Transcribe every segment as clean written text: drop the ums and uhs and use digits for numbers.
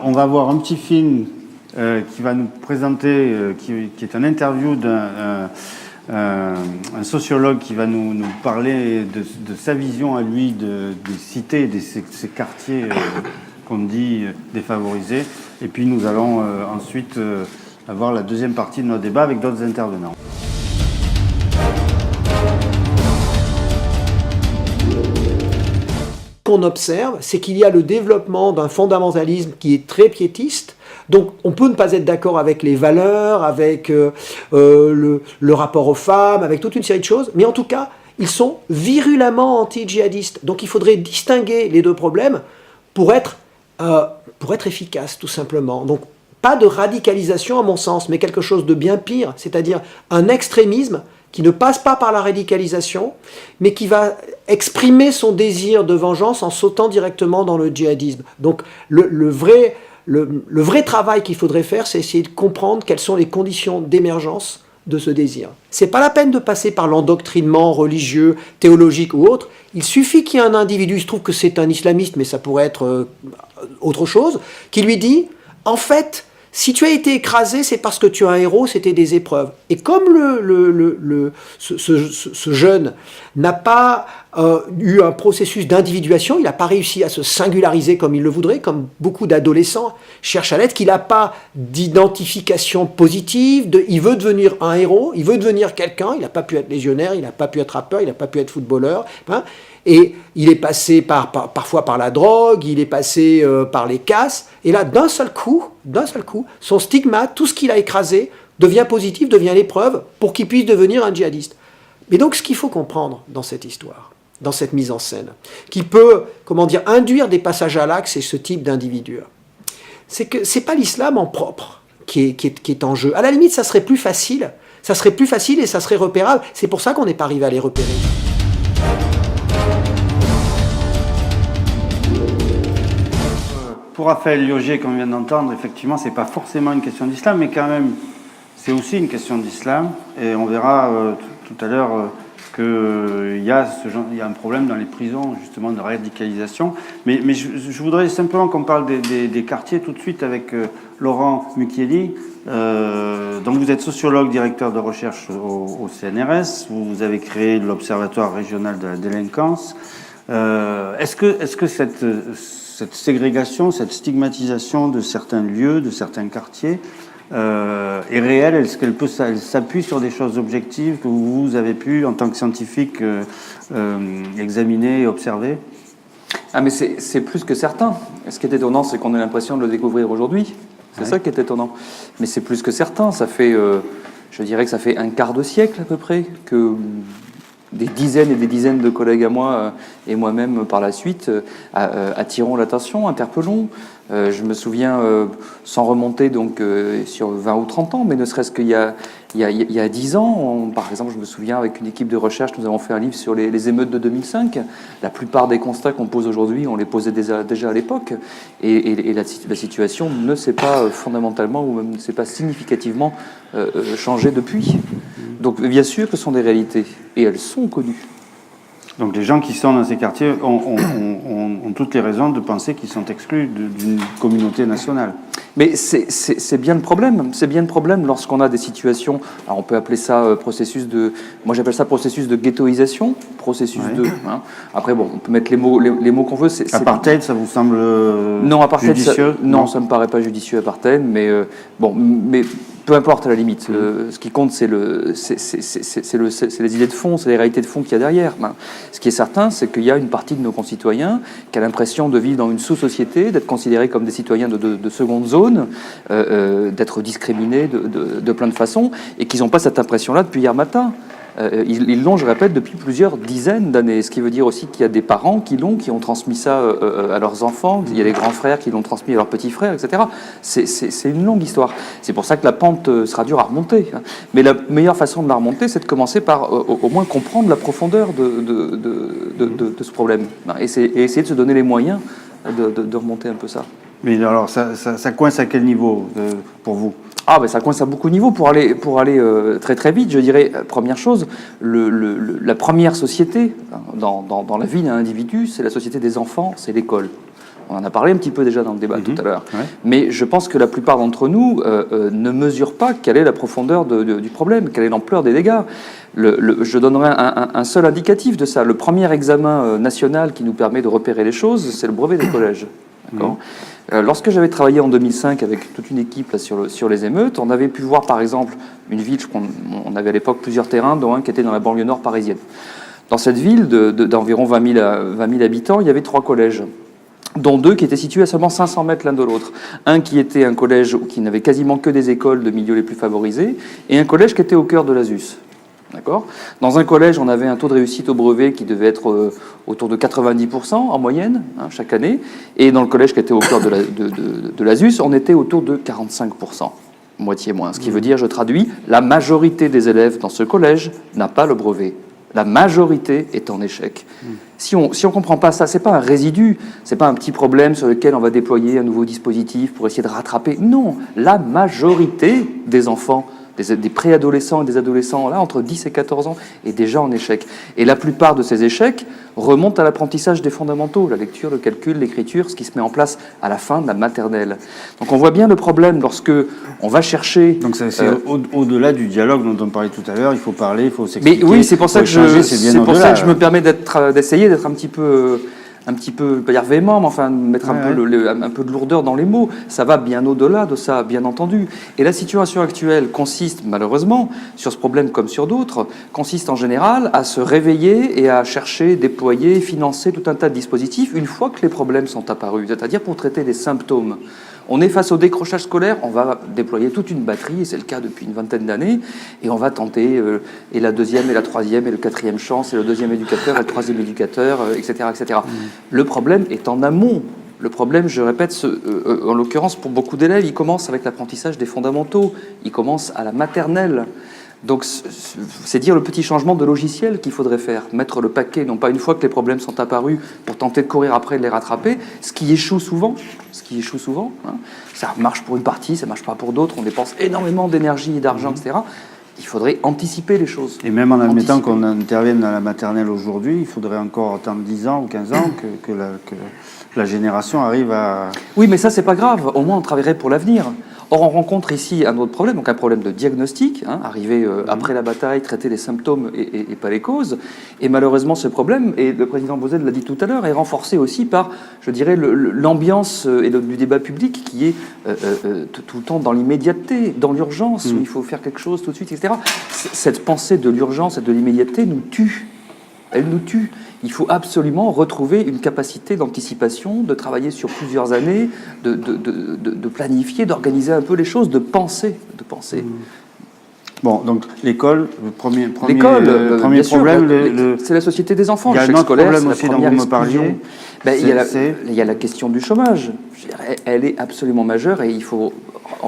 On va voir un petit film qui va nous présenter, qui est une interview d'un sociologue qui va nous parler de sa vision à lui des cités, de ces quartiers qu'on dit défavorisés. Et puis nous allons ensuite avoir la deuxième partie de notre débat avec d'autres intervenants. Qu'on observe, c'est qu'il y a le développement d'un fondamentalisme qui est très piétiste. Donc on peut ne pas être d'accord avec les valeurs, avec le rapport aux femmes, avec toute une série de choses, mais en tout cas, ils sont virulemment anti-djihadistes. Donc il faudrait distinguer les deux problèmes pour être efficace, tout simplement. Donc pas de radicalisation à mon sens, mais quelque chose de bien pire, c'est-à-dire un extrémisme qui ne passe pas par la radicalisation, mais qui va exprimer son désir de vengeance en sautant directement dans le djihadisme. Donc le vrai travail qu'il faudrait faire, c'est essayer de comprendre quelles sont les conditions d'émergence de ce désir. C'est pas la peine de passer par l'endoctrinement religieux, théologique ou autre. Il suffit qu'il y ait un individu, il se trouve que c'est un islamiste, mais ça pourrait être autre chose, qui lui dit, en fait, si tu as été écrasé, c'est parce que tu es un héros, c'était des épreuves. Et comme ce jeune n'a pas eu un processus d'individuation, il n'a pas réussi à se singulariser comme il le voudrait, comme beaucoup d'adolescents cherchent à l'être, qu'il n'a pas d'identification positive, il veut devenir un héros, il veut devenir quelqu'un, il n'a pas pu être légionnaire, il n'a pas pu être rappeur, il n'a pas pu être footballeur, hein, et il est passé parfois par la drogue, il est passé par les casses, et là, d'un seul coup, son stigmate, tout ce qu'il a écrasé, devient positif, devient l'épreuve pour qu'il puisse devenir un djihadiste. Mais donc, ce qu'il faut comprendre dans cette histoire, dans cette mise en scène, qui peut, induire des passages à l'acte, c'est ce type d'individu. C'est que c'est pas l'islam en propre qui est en jeu. À la limite, ça serait plus facile et ça serait repérable. C'est pour ça qu'on n'est pas arrivé à les repérer. Pour Raphaël Lioger, comme on vient d'entendre, effectivement, c'est pas forcément une question d'islam, mais quand même, c'est aussi une question d'islam. Et on verra tout à l'heure qu'il y a un problème dans les prisons, justement, de radicalisation. Mais je voudrais simplement qu'on parle des quartiers tout de suite avec Laurent Mucchielli. Donc vous êtes sociologue, directeur de recherche au CNRS. Vous avez créé l'Observatoire régional de la délinquance. Est-ce que cette ségrégation, cette stigmatisation de certains lieux, de certains quartiers est réelle? Est-ce qu'elle s'appuie sur des choses objectives que vous avez pu, en tant que scientifique, examiner et observer? Ah, mais c'est plus que certain. Ce qui est étonnant, c'est qu'on ait l'impression de le découvrir aujourd'hui. C'est ça qui est étonnant. Mais c'est plus que certain. Ça fait, je dirais que ça fait un quart de siècle à peu près que des dizaines et des dizaines de collègues à moi et moi-même par la suite attirons l'attention, interpellons. Je me souviens, sans remonter donc sur 20 ou 30 ans, mais ne serait-ce qu'il y a 10 ans, par exemple, je me souviens avec une équipe de recherche, nous avons fait un livre sur les émeutes de 2005. La plupart des constats qu'on pose aujourd'hui, on les posait déjà à l'époque, et la situation ne s'est pas fondamentalement ou même ne s'est pas significativement changée depuis. Donc bien sûr que ce sont des réalités, et elles sont connues. Donc les gens qui sont dans ces quartiers ont toutes les raisons de penser qu'ils sont exclus d'une communauté nationale. Mais c'est bien le problème. C'est bien le problème lorsqu'on a des situations. Alors on peut appeler ça processus de. Moi j'appelle ça processus de ghettoisation, processus de. Hein. Après bon, on peut mettre les mots qu'on veut. Apartheid, ça vous semble non, apartheid, judicieux? Non, ça me paraît pas judicieux apartheid, mais bon, mais. Peu importe à la limite. Ce qui compte, c'est les idées de fond, c'est les réalités de fond qu'il y a derrière. Ce qui est certain, c'est qu'il y a une partie de nos concitoyens qui a l'impression de vivre dans une sous-société, d'être considérés comme des citoyens de seconde zone, d'être discriminés de plein de façons, et qu'ils n'ont pas cette impression-là depuis hier matin. Ils l'ont, je répète, depuis plusieurs dizaines d'années. Ce qui veut dire aussi qu'il y a des parents qui ont transmis ça à leurs enfants. Il y a des grands frères qui l'ont transmis à leurs petits frères, etc. C'est une longue histoire. C'est pour ça que la pente sera dure à remonter. Mais la meilleure façon de la remonter, c'est de commencer par au moins comprendre la profondeur de ce problème. Et essayer de se donner les moyens de remonter un peu ça. Mais alors, ça coince à quel niveau pour vous ? Ah, ben ça coince à beaucoup de niveaux. Pour aller très très vite, je dirais, première chose, la première société dans la vie d'un individu, c'est la société des enfants, c'est l'école. On en a parlé un petit peu déjà dans le débat tout à l'heure. Ouais. Mais je pense que la plupart d'entre nous ne mesurent pas quelle est la profondeur du problème, quelle est l'ampleur des dégâts. Je donnerai un seul indicatif de ça. Le premier examen national qui nous permet de repérer les choses, c'est le brevet des collèges. D'accord. Lorsque j'avais travaillé en 2005 avec toute une équipe là, sur les émeutes, on avait pu voir par exemple une ville, on avait à l'époque plusieurs terrains, dont un qui était dans la banlieue nord parisienne. Dans cette ville d'environ 20 000 habitants, il y avait 3 collèges, dont 2 qui étaient situés à seulement 500 mètres l'un de l'autre. Un qui était un collège qui n'avait quasiment que des écoles de milieux les plus favorisés, et un collège qui était au cœur de l'Asus. D'accord. Dans un collège, on avait un taux de réussite au brevet qui devait être autour de 90% en moyenne, chaque année. Et dans le collège qui était au cœur de l'Asus, on était autour de 45%, moitié moins. Ce qui veut dire, je traduis, la majorité des élèves dans ce collège n'a pas le brevet. La majorité est en échec. Si on comprend pas ça, c'est pas un résidu, c'est pas un petit problème sur lequel on va déployer un nouveau dispositif pour essayer de rattraper. Non, la majorité des enfants, des préadolescents et des adolescents, là, entre 10 et 14 ans, est déjà en échec. Et la plupart de ces échecs remontent à l'apprentissage des fondamentaux, la lecture, le calcul, l'écriture, ce qui se met en place à la fin de la maternelle. Donc on voit bien le problème lorsque on va chercher... Donc c'est au-delà du dialogue dont on parlait tout à l'heure, il faut parler, il faut s'expliquer. Mais oui, c'est pour ça que je me me permets d'essayer d'être un petit peu, pas dire véhément, mais enfin mettre un peu de lourdeur dans les mots. Ça va bien au-delà de ça, bien entendu. Et la situation actuelle consiste, malheureusement, sur ce problème comme sur d'autres, consiste en général à se réveiller et à chercher, déployer, financer tout un tas de dispositifs une fois que les problèmes sont apparus, c'est-à-dire pour traiter des symptômes. On est face au décrochage scolaire, on va déployer toute une batterie, et c'est le cas depuis une vingtaine d'années, et on va tenter, et la deuxième, et la troisième, et le quatrième chance, et le deuxième éducateur, et le troisième éducateur, etc., etc. Le problème est en amont. Le problème, je répète, en l'occurrence, pour beaucoup d'élèves, il commence avec l'apprentissage des fondamentaux, il commence à la maternelle. Donc, c'est dire le petit changement de logiciel qu'il faudrait faire, mettre le paquet, non pas une fois que les problèmes sont apparus, pour tenter de courir après et de les rattraper, ce qui échoue souvent, hein. Ça marche pour une partie, ça marche pas pour d'autres, on dépense énormément d'énergie et d'argent, etc. Il faudrait anticiper les choses. Et même en admettant qu'on intervienne dans la maternelle aujourd'hui, il faudrait encore attendre 10 ans ou 15 ans que la génération arrive à... Oui, mais ça, c'est pas grave. Au moins, on travaillerait pour l'avenir. Or, on rencontre ici un autre problème, donc un problème de diagnostic, arriver après la bataille, traiter les symptômes et pas les causes. Et malheureusement, ce problème, et le président Bozet l'a dit tout à l'heure, est renforcé aussi par, je dirais, l'ambiance du débat public qui est tout le temps dans l'immédiateté, dans l'urgence, où il faut faire quelque chose tout de suite, etc. Cette pensée de l'urgence et de l'immédiateté nous tue. Elle nous tue. Il faut absolument retrouver une capacité d'anticipation, de travailler sur plusieurs années, de planifier, d'organiser un peu les choses, de penser. Bon, donc l'école, le premier bien sûr, problème, c'est la société des enfants. Il y a un autre problème aussi dont vous me parliez. Il y a la question du chômage. Je dirais, elle est absolument majeure et il faut,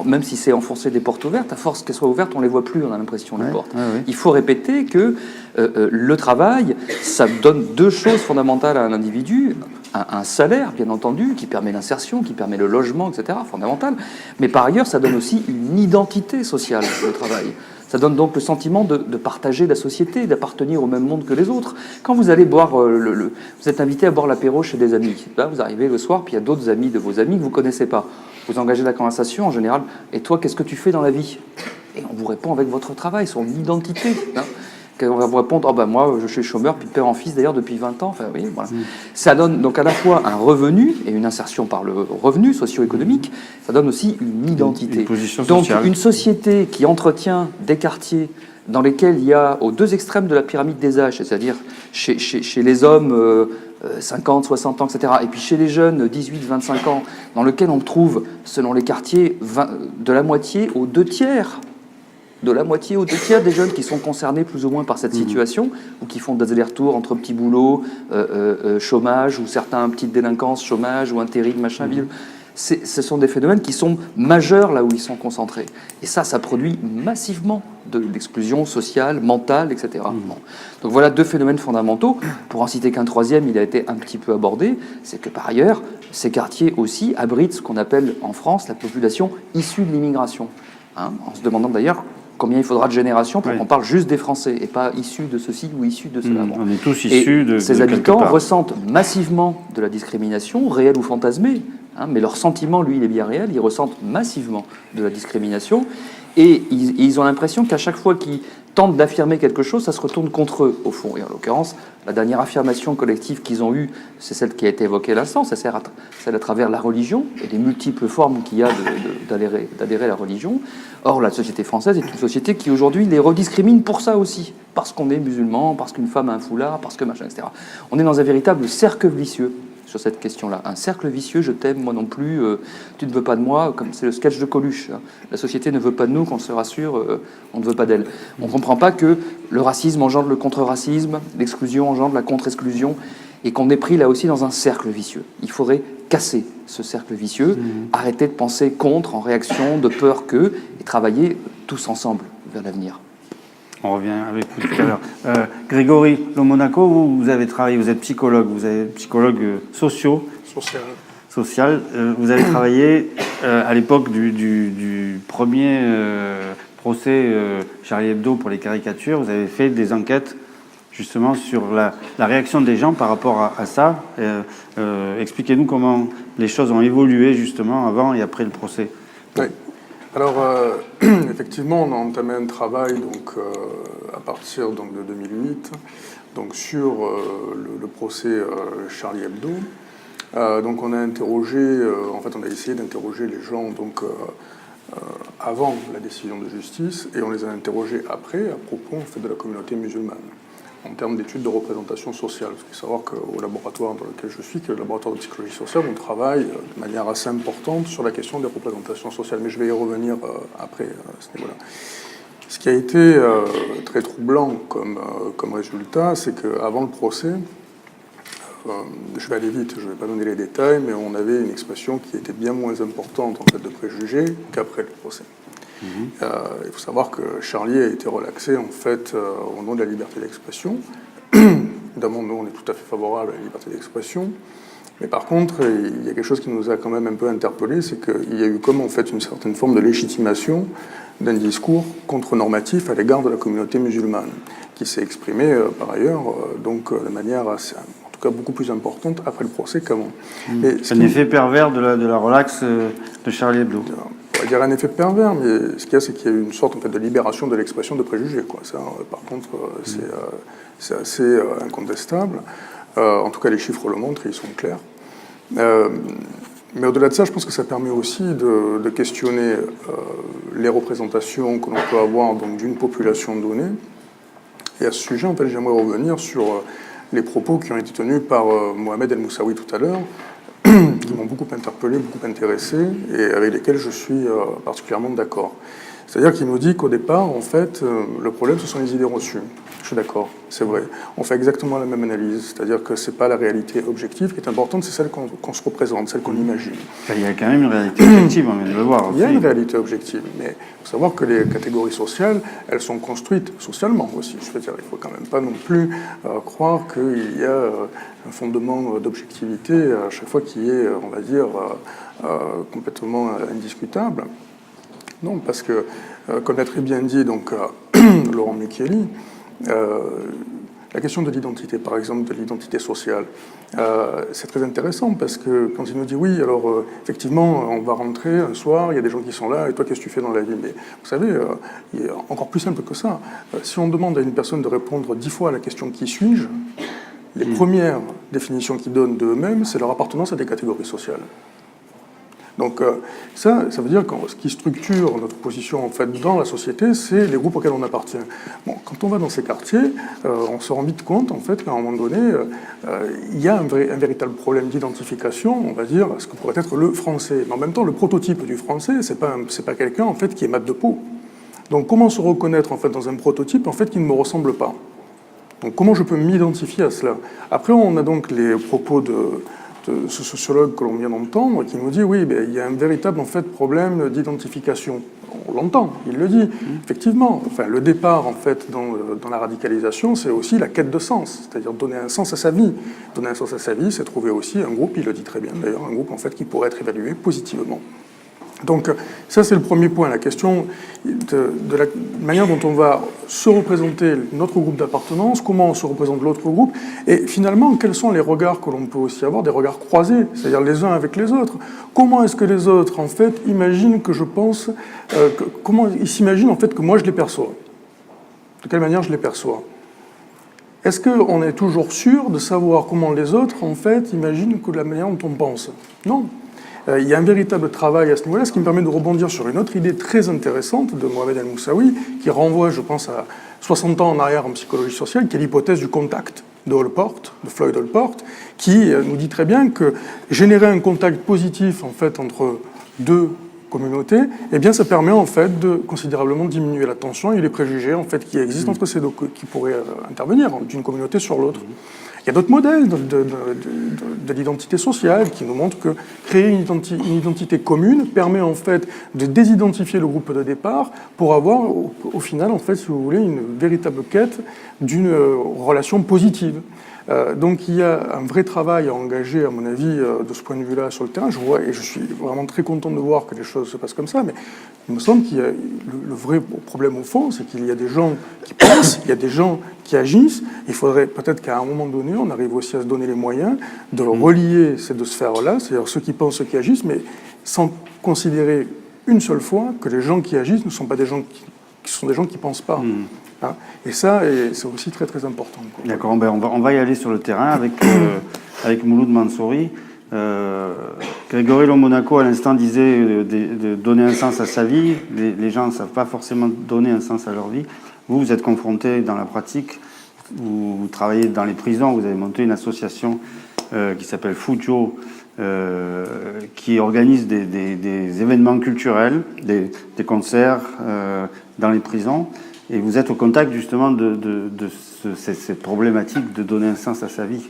même si c'est enfoncer des portes ouvertes, à force qu'elles soient ouvertes, on ne les voit plus, on a l'impression, les portes. Il faut répéter que le travail, ça donne 2 choses fondamentales à un individu. Un salaire, bien entendu, qui permet l'insertion, qui permet le logement, etc., fondamental. Mais par ailleurs, ça donne aussi une identité sociale, le travail. Ça donne donc le sentiment de partager la société, d'appartenir au même monde que les autres. Quand vous allez boire, vous êtes invité à boire l'apéro chez des amis. Là, vous arrivez le soir, puis il y a d'autres amis de vos amis que vous ne connaissez pas. Vous engagez la conversation en général. Et toi, qu'est-ce que tu fais dans la vie? Et on vous répond avec votre travail, son identité. On va vous répondre, moi je suis chômeur, puis de père en fils d'ailleurs depuis 20 ans. Enfin, oui, voilà. Ça donne donc à la fois un revenu et une insertion par le revenu socio-économique, ça donne aussi une identité. Une position donc sociale. Une société qui entretient des quartiers dans lesquels il y a aux 2 extrêmes de la pyramide des âges, c'est-à-dire chez les hommes 50, 60 ans, etc., et puis chez les jeunes 18, 25 ans, dans lequel on trouve, selon les quartiers, de la moitié aux 2 tiers des jeunes qui sont concernés plus ou moins par cette situation, ou qui font des allers-retours entre petits boulots, chômage, ou certains petites délinquances, chômage, ou intérim, machin, bidule. Ce sont des phénomènes qui sont majeurs là où ils sont concentrés. Et ça produit massivement de l'exclusion sociale, mentale, etc. Bon. Donc voilà 2 phénomènes fondamentaux. Pour en citer qu'un troisième, il a été un petit peu abordé, c'est que par ailleurs, ces quartiers aussi abritent ce qu'on appelle en France la population issue de l'immigration. En se demandant d'ailleurs combien il faudra de générations pour Oui. qu'on parle juste des Français et pas issus de ceci ou issus de cela. Bon. On est tous Et issus de ces de quelque habitants part. ressentent massivement de la discrimination, réelle ou fantasmée, hein, mais leur sentiment, lui, il est bien réel, ils ressentent massivement de la discrimination, et ils ont l'impression qu'à chaque fois qu'ils tentent d'affirmer quelque chose, ça se retourne contre eux, au fond. Et en l'occurrence, la dernière affirmation collective qu'ils ont eue, c'est celle qui a été évoquée à l'instant, c'est celle à travers la religion, et les multiples formes qu'il y a d'adhérer à la religion. Or, la société française est une société qui, aujourd'hui, les rediscrimine pour ça aussi, parce qu'on est musulman, parce qu'une femme a un foulard, parce que machin, etc. On est dans un véritable cercle vicieux sur cette question-là. Un cercle vicieux, je t'aime, moi non plus, tu ne veux pas de moi, comme c'est le sketch de Coluche. Hein. La société ne veut pas de nous, qu'on se rassure, on ne veut pas d'elle. On ne comprend pas que le racisme engendre le contre-racisme, l'exclusion engendre la contre-exclusion, et qu'on est pris là aussi dans un cercle vicieux. Il faudrait casser ce cercle vicieux, arrêter de penser contre, en réaction, de peur que, et travailler tous ensemble vers l'avenir. On revient avec vous tout à l'heure. Grégory Lomonaco, vous avez travaillé, vous êtes psychologue, vous êtes psychologue social. Vous avez travaillé à l'époque du premier procès Charlie Hebdo pour les caricatures. Vous avez fait des enquêtes justement sur la réaction des gens par rapport à ça. Expliquez-nous comment les choses ont évolué justement avant et après le procès. Oui. Alors, effectivement, on a entamé un travail donc, à partir donc, de 2008 donc, sur le procès Charlie Hebdo. Donc, on a interrogé, en fait, on a essayé d'interroger les gens donc, avant la décision de justice et on les a interrogés après à propos en fait, de la communauté musulmane en termes d'études de représentation sociale. Il faut savoir qu'au laboratoire dans lequel je suis, qui est le laboratoire de psychologie sociale, on travaille de manière assez importante sur la question des représentations sociales. Mais je vais y revenir après à ce niveau-là. Ce qui a été très troublant comme résultat, c'est qu'avant le procès, je vais aller vite, je ne vais pas donner les détails, mais on avait une expression qui était bien moins importante en fait, de préjugés qu'après le procès. Il faut savoir que Charlie a été relaxé en fait au nom de la liberté d'expression. Évidemment, nous, on est tout à fait favorable à la liberté d'expression. Mais par contre, il y a quelque chose qui nous a quand même un peu interpellés, c'est qu'il y a eu comme en fait une certaine forme de légitimation d'un discours contre-normatif à l'égard de la communauté musulmane, qui s'est exprimé par ailleurs donc de manière assez, en tout cas beaucoup plus importante après le procès qu'avant. C'est un effet pervers de la relaxe de Charlie Hebdo. On va dire un effet pervers, mais ce qu'il y a, c'est qu'il y a eu une sorte en fait, de libération de l'expression de préjugés. Quoi. Ça, par contre, c'est assez incontestable. En tout cas, les chiffres le montrent et ils sont clairs. Mais au-delà de ça, je pense que ça permet aussi de questionner les représentations que l'on peut avoir donc, d'une population donnée. Et à ce sujet, en fait, j'aimerais revenir sur les propos qui ont été tenus par Mohamed El Moussaoui tout à l'heure, qui m'ont beaucoup interpellé, beaucoup intéressé, et avec lesquels je suis particulièrement d'accord. C'est-à-dire qu'il nous dit qu'au départ, en fait, le problème, ce sont les idées reçues. Je suis d'accord, c'est vrai. On fait exactement la même analyse, c'est-à-dire que ce n'est pas la réalité objective qui est importante, c'est celle qu'on se représente, celle qu'on imagine. Il y a quand même une réalité objective, on vient de le voir. Il y a une réalité objective, mais il faut savoir que les catégories sociales, elles sont construites socialement aussi. Je veux dire, il ne faut quand même pas non plus croire qu'il y a un fondement d'objectivité à chaque fois qui est, on va dire, complètement indiscutable. Non, parce que, comme l'a très bien dit donc, Laurent Micheli, la question de l'identité, par exemple, de l'identité sociale, c'est très intéressant parce que quand il nous dit oui, alors effectivement, on va rentrer un soir, il y a des gens qui sont là, et toi, qu'est-ce que tu fais dans la vie? Mais vous savez, il est encore plus simple que ça. Si on demande à une personne de répondre 10 fois à la question qui suis-je, les premières définitions qu'ils donnent d'eux-mêmes, c'est leur appartenance à des catégories sociales. Donc ça veut dire que ce qui structure notre position en fait dans la société, c'est les groupes auxquels on appartient. Bon, quand on va dans ces quartiers, on se rend vite compte en fait qu'à un moment donné, il y a un véritable problème d'identification, on va dire, ce que pourrait être le français. Mais en même temps, le prototype du français, c'est pas quelqu'un en fait qui est mat de peau. Donc comment se reconnaître en fait dans un prototype en fait qui ne me ressemble pas? Donc comment je peux m'identifier à cela? Après, on a donc les propos de ce sociologue que l'on vient d'entendre, qui nous dit oui, ben, il y a un véritable en fait, problème d'identification. On l'entend, il le dit. Effectivement, enfin, le départ en fait, dans la radicalisation, c'est aussi la quête de sens, c'est-à-dire donner un sens à sa vie. Donner un sens à sa vie, c'est trouver aussi un groupe, il le dit très bien d'ailleurs, un groupe en fait, qui pourrait être évalué positivement. Donc ça, c'est le premier point. La question, de la manière dont on va se représenter notre groupe d'appartenance, comment on se représente l'autre groupe, et finalement, quels sont les regards que l'on peut aussi avoir, des regards croisés, c'est-à-dire les uns avec les autres. Comment est-ce que les autres, en fait, imaginent que je pense, comment ils s'imaginent, en fait, que moi je les perçois? De quelle manière je les perçois? Est-ce qu'on est toujours sûr de savoir comment les autres, en fait, imaginent que la manière dont on pense? Non. Il y a un véritable travail à ce niveau-là, ce qui me permet de rebondir sur une autre idée très intéressante de Mohamed El-Moussaoui, qui renvoie, je pense, à 60 ans en arrière en psychologie sociale, qui est l'hypothèse du contact de Floyd Allport, qui nous dit très bien que générer un contact positif, en fait, entre deux communautés, eh bien, ça permet, en fait, de considérablement diminuer la tension et les préjugés, en fait, qui existent entre ces deux, qui pourraient intervenir d'une communauté sur l'autre. Il y a d'autres modèles de l'identité sociale qui nous montrent que créer une identité commune permet en fait de désidentifier le groupe de départ pour avoir au final, en fait, si vous voulez, une véritable quête d'une relation positive. Donc il y a un vrai travail à engager, à mon avis, de ce point de vue-là sur le terrain. Je vois, et je suis vraiment très content de voir que les choses se passent comme ça, mais il me semble qu'il y a le vrai problème au fond, c'est qu'il y a des gens qui pensent, il y a des gens qui agissent. Il faudrait peut-être qu'à un moment donné, on arrive aussi à se donner les moyens de relier ces deux sphères-là, c'est-à-dire ceux qui pensent, ceux qui agissent, mais sans considérer une seule fois que les gens qui agissent ne sont pas des gens qui sont des gens qui ne pensent pas. Hein, et ça, c'est aussi très très important. D'accord, ben on va y aller sur le terrain avec Mouloud Mansouri. Grégory Lomonaco, à l'instant, disait de donner un sens à sa vie. Les gens ne savent pas forcément donner un sens à leur vie. Vous êtes confronté dans la pratique, vous travaillez dans les prisons, vous avez monté une association qui s'appelle Fujo, qui organise des événements culturels, des concerts dans les prisons. Et vous êtes au contact justement de cette problématique de donner un sens à sa vie.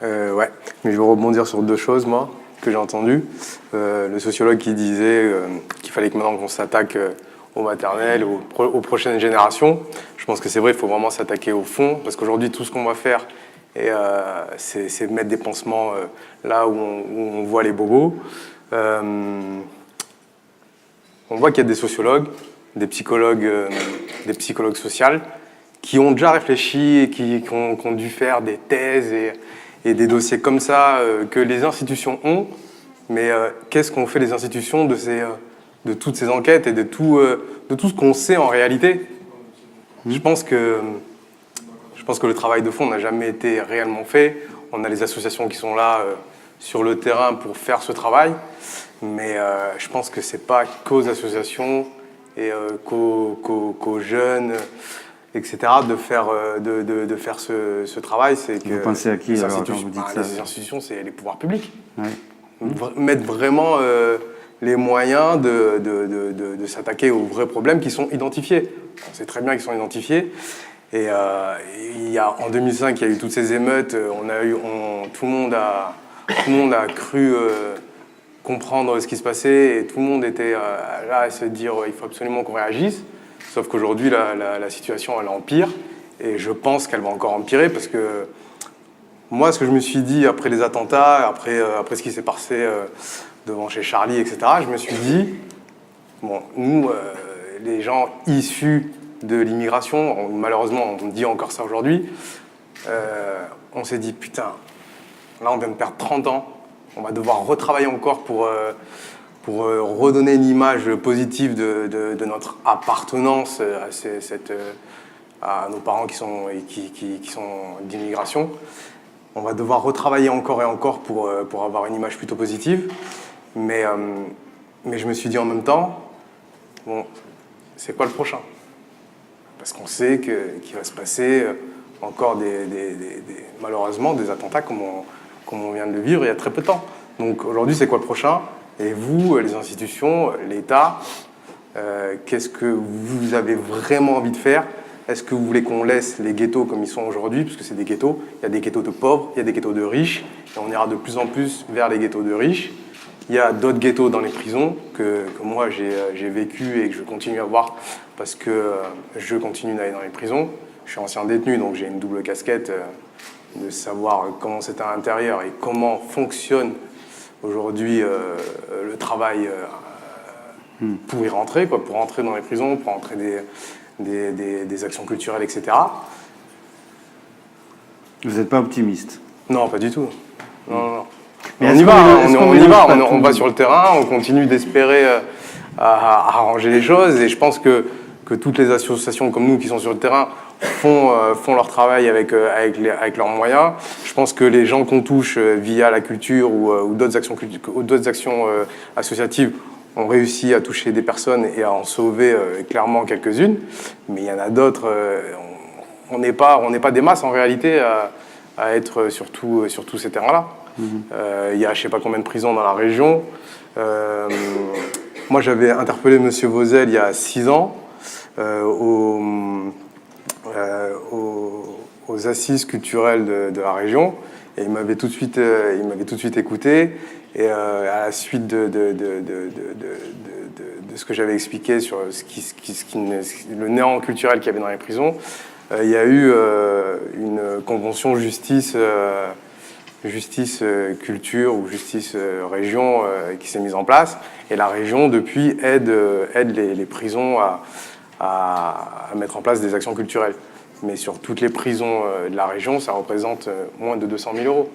Ouais, mais je vais rebondir sur deux choses, moi, que j'ai entendues. Le sociologue qui disait qu'il fallait que maintenant qu'on s'attaque aux maternelles, aux prochaines générations. Je pense que c'est vrai, il faut vraiment s'attaquer au fond, parce qu'aujourd'hui, tout ce qu'on va faire, c'est mettre des pansements là où on voit les bobos. On voit qu'il y a des sociologues, des psychologues sociaux qui ont déjà réfléchi et qui ont dû faire des thèses et des dossiers comme ça que les institutions ont. Mais qu'est-ce qu'ont fait les institutions de toutes ces enquêtes et de tout ce qu'on sait en réalité? Je pense que le travail de fond n'a jamais été réellement fait. On a les associations qui sont là sur le terrain pour faire ce travail, mais je pense que c'est pas qu'aux associations et qu'aux jeunes, etc., de faire ce travail. C'est que vous pensez à qui alors, quand vous dites ça? Les institutions, c'est les pouvoirs publics. Ouais. Mettre vraiment les moyens de s'attaquer aux vrais problèmes qui sont identifiés. On sait très bien qu'ils sont identifiés. Et en 2005, il y a eu toutes ces émeutes. Tout le monde a cru comprendre ce qui se passait et tout le monde était là à se dire il faut absolument qu'on réagisse. Sauf qu'aujourd'hui, la situation, elle empire. Et je pense qu'elle va encore empirer parce que moi, ce que je me suis dit après les attentats, après ce qui s'est passé devant chez Charlie, etc., je me suis dit, bon, nous, les gens issus de l'immigration, malheureusement, on dit encore ça aujourd'hui, on s'est dit, putain, là, on vient de perdre 30 ans, on va devoir retravailler encore pour redonner une image positive de notre appartenance à nos parents qui sont d'immigration. On va devoir retravailler encore et encore pour avoir une image plutôt positive. Mais je me suis dit en même temps, bon, c'est quoi le prochain? Parce qu'on sait qu'il va se passer encore malheureusement des attentats comme on vient de le vivre il y a très peu de temps. Donc aujourd'hui, c'est quoi le prochain? Et vous, les institutions, l'État, qu'est-ce que vous avez vraiment envie de faire? Est-ce que vous voulez qu'on laisse les ghettos comme ils sont aujourd'hui? Parce que c'est des ghettos. Il y a des ghettos de pauvres, il y a des ghettos de riches. Et on ira de plus en plus vers les ghettos de riches. Il y a d'autres ghettos dans les prisons que moi j'ai vécu et que je continue à voir parce que je continue d'aller dans les prisons. Je suis ancien détenu, donc j'ai une double casquette de savoir comment c'est à l'intérieur et comment fonctionne aujourd'hui le travail pour y rentrer, quoi, pour rentrer dans les prisons, pour rentrer des actions culturelles, etc. Vous n'êtes pas optimiste? Non, pas du tout. Non, non, non. Mais on est-ce y va, qu'on hein, est- est-ce on qu'on y mélange va, pas on tout va sur le terrain, on continue d'espérer à arranger les choses, et je pense que toutes les associations comme nous qui sont sur le terrain font leur travail avec leurs moyens. Je pense que les gens qu'on touche via la culture ou d'autres actions associatives ont réussi à toucher des personnes et à en sauver clairement quelques-unes, mais il y en a d'autres, on n'est pas des masses en réalité à être sur tous ces terrains-là. Il y a je ne sais pas combien de prisons dans la région. Moi, j'avais interpellé M. Vauzel il y a 6 ans aux assises culturelles de la région, et il m'avait tout de suite écouté. Et à la suite de ce que j'avais expliqué sur le néant culturel qu'il y avait dans les prisons, il y a eu une convention justice culture ou justice région qui s'est mise en place, et la région depuis aide les prisons à mettre en place des actions culturelles. Mais sur toutes les prisons de la région, ça représente moins de 200 000 euros.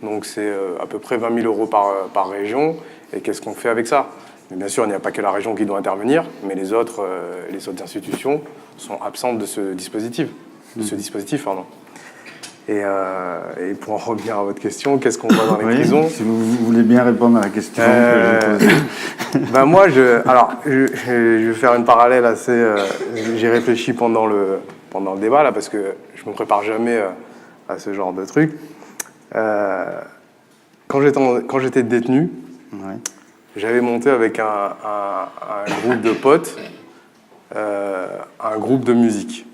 Donc c'est à peu près 20 000 euros par région, et qu'est-ce qu'on fait avec ça? Mais bien sûr, il n'y a pas que la région qui doit intervenir, mais les autres institutions sont absentes de ce dispositif. Et pour en revenir à votre question, qu'est-ce qu'on voit dans les prisons? Si vous voulez bien répondre à la question que j'ai posée. Ben moi, je vais faire une parallèle assez... j'ai réfléchi pendant le débat, là, parce que je ne me prépare jamais à ce genre de truc. Quand j'étais détenu, j'avais monté avec un groupe de potes un groupe de musique.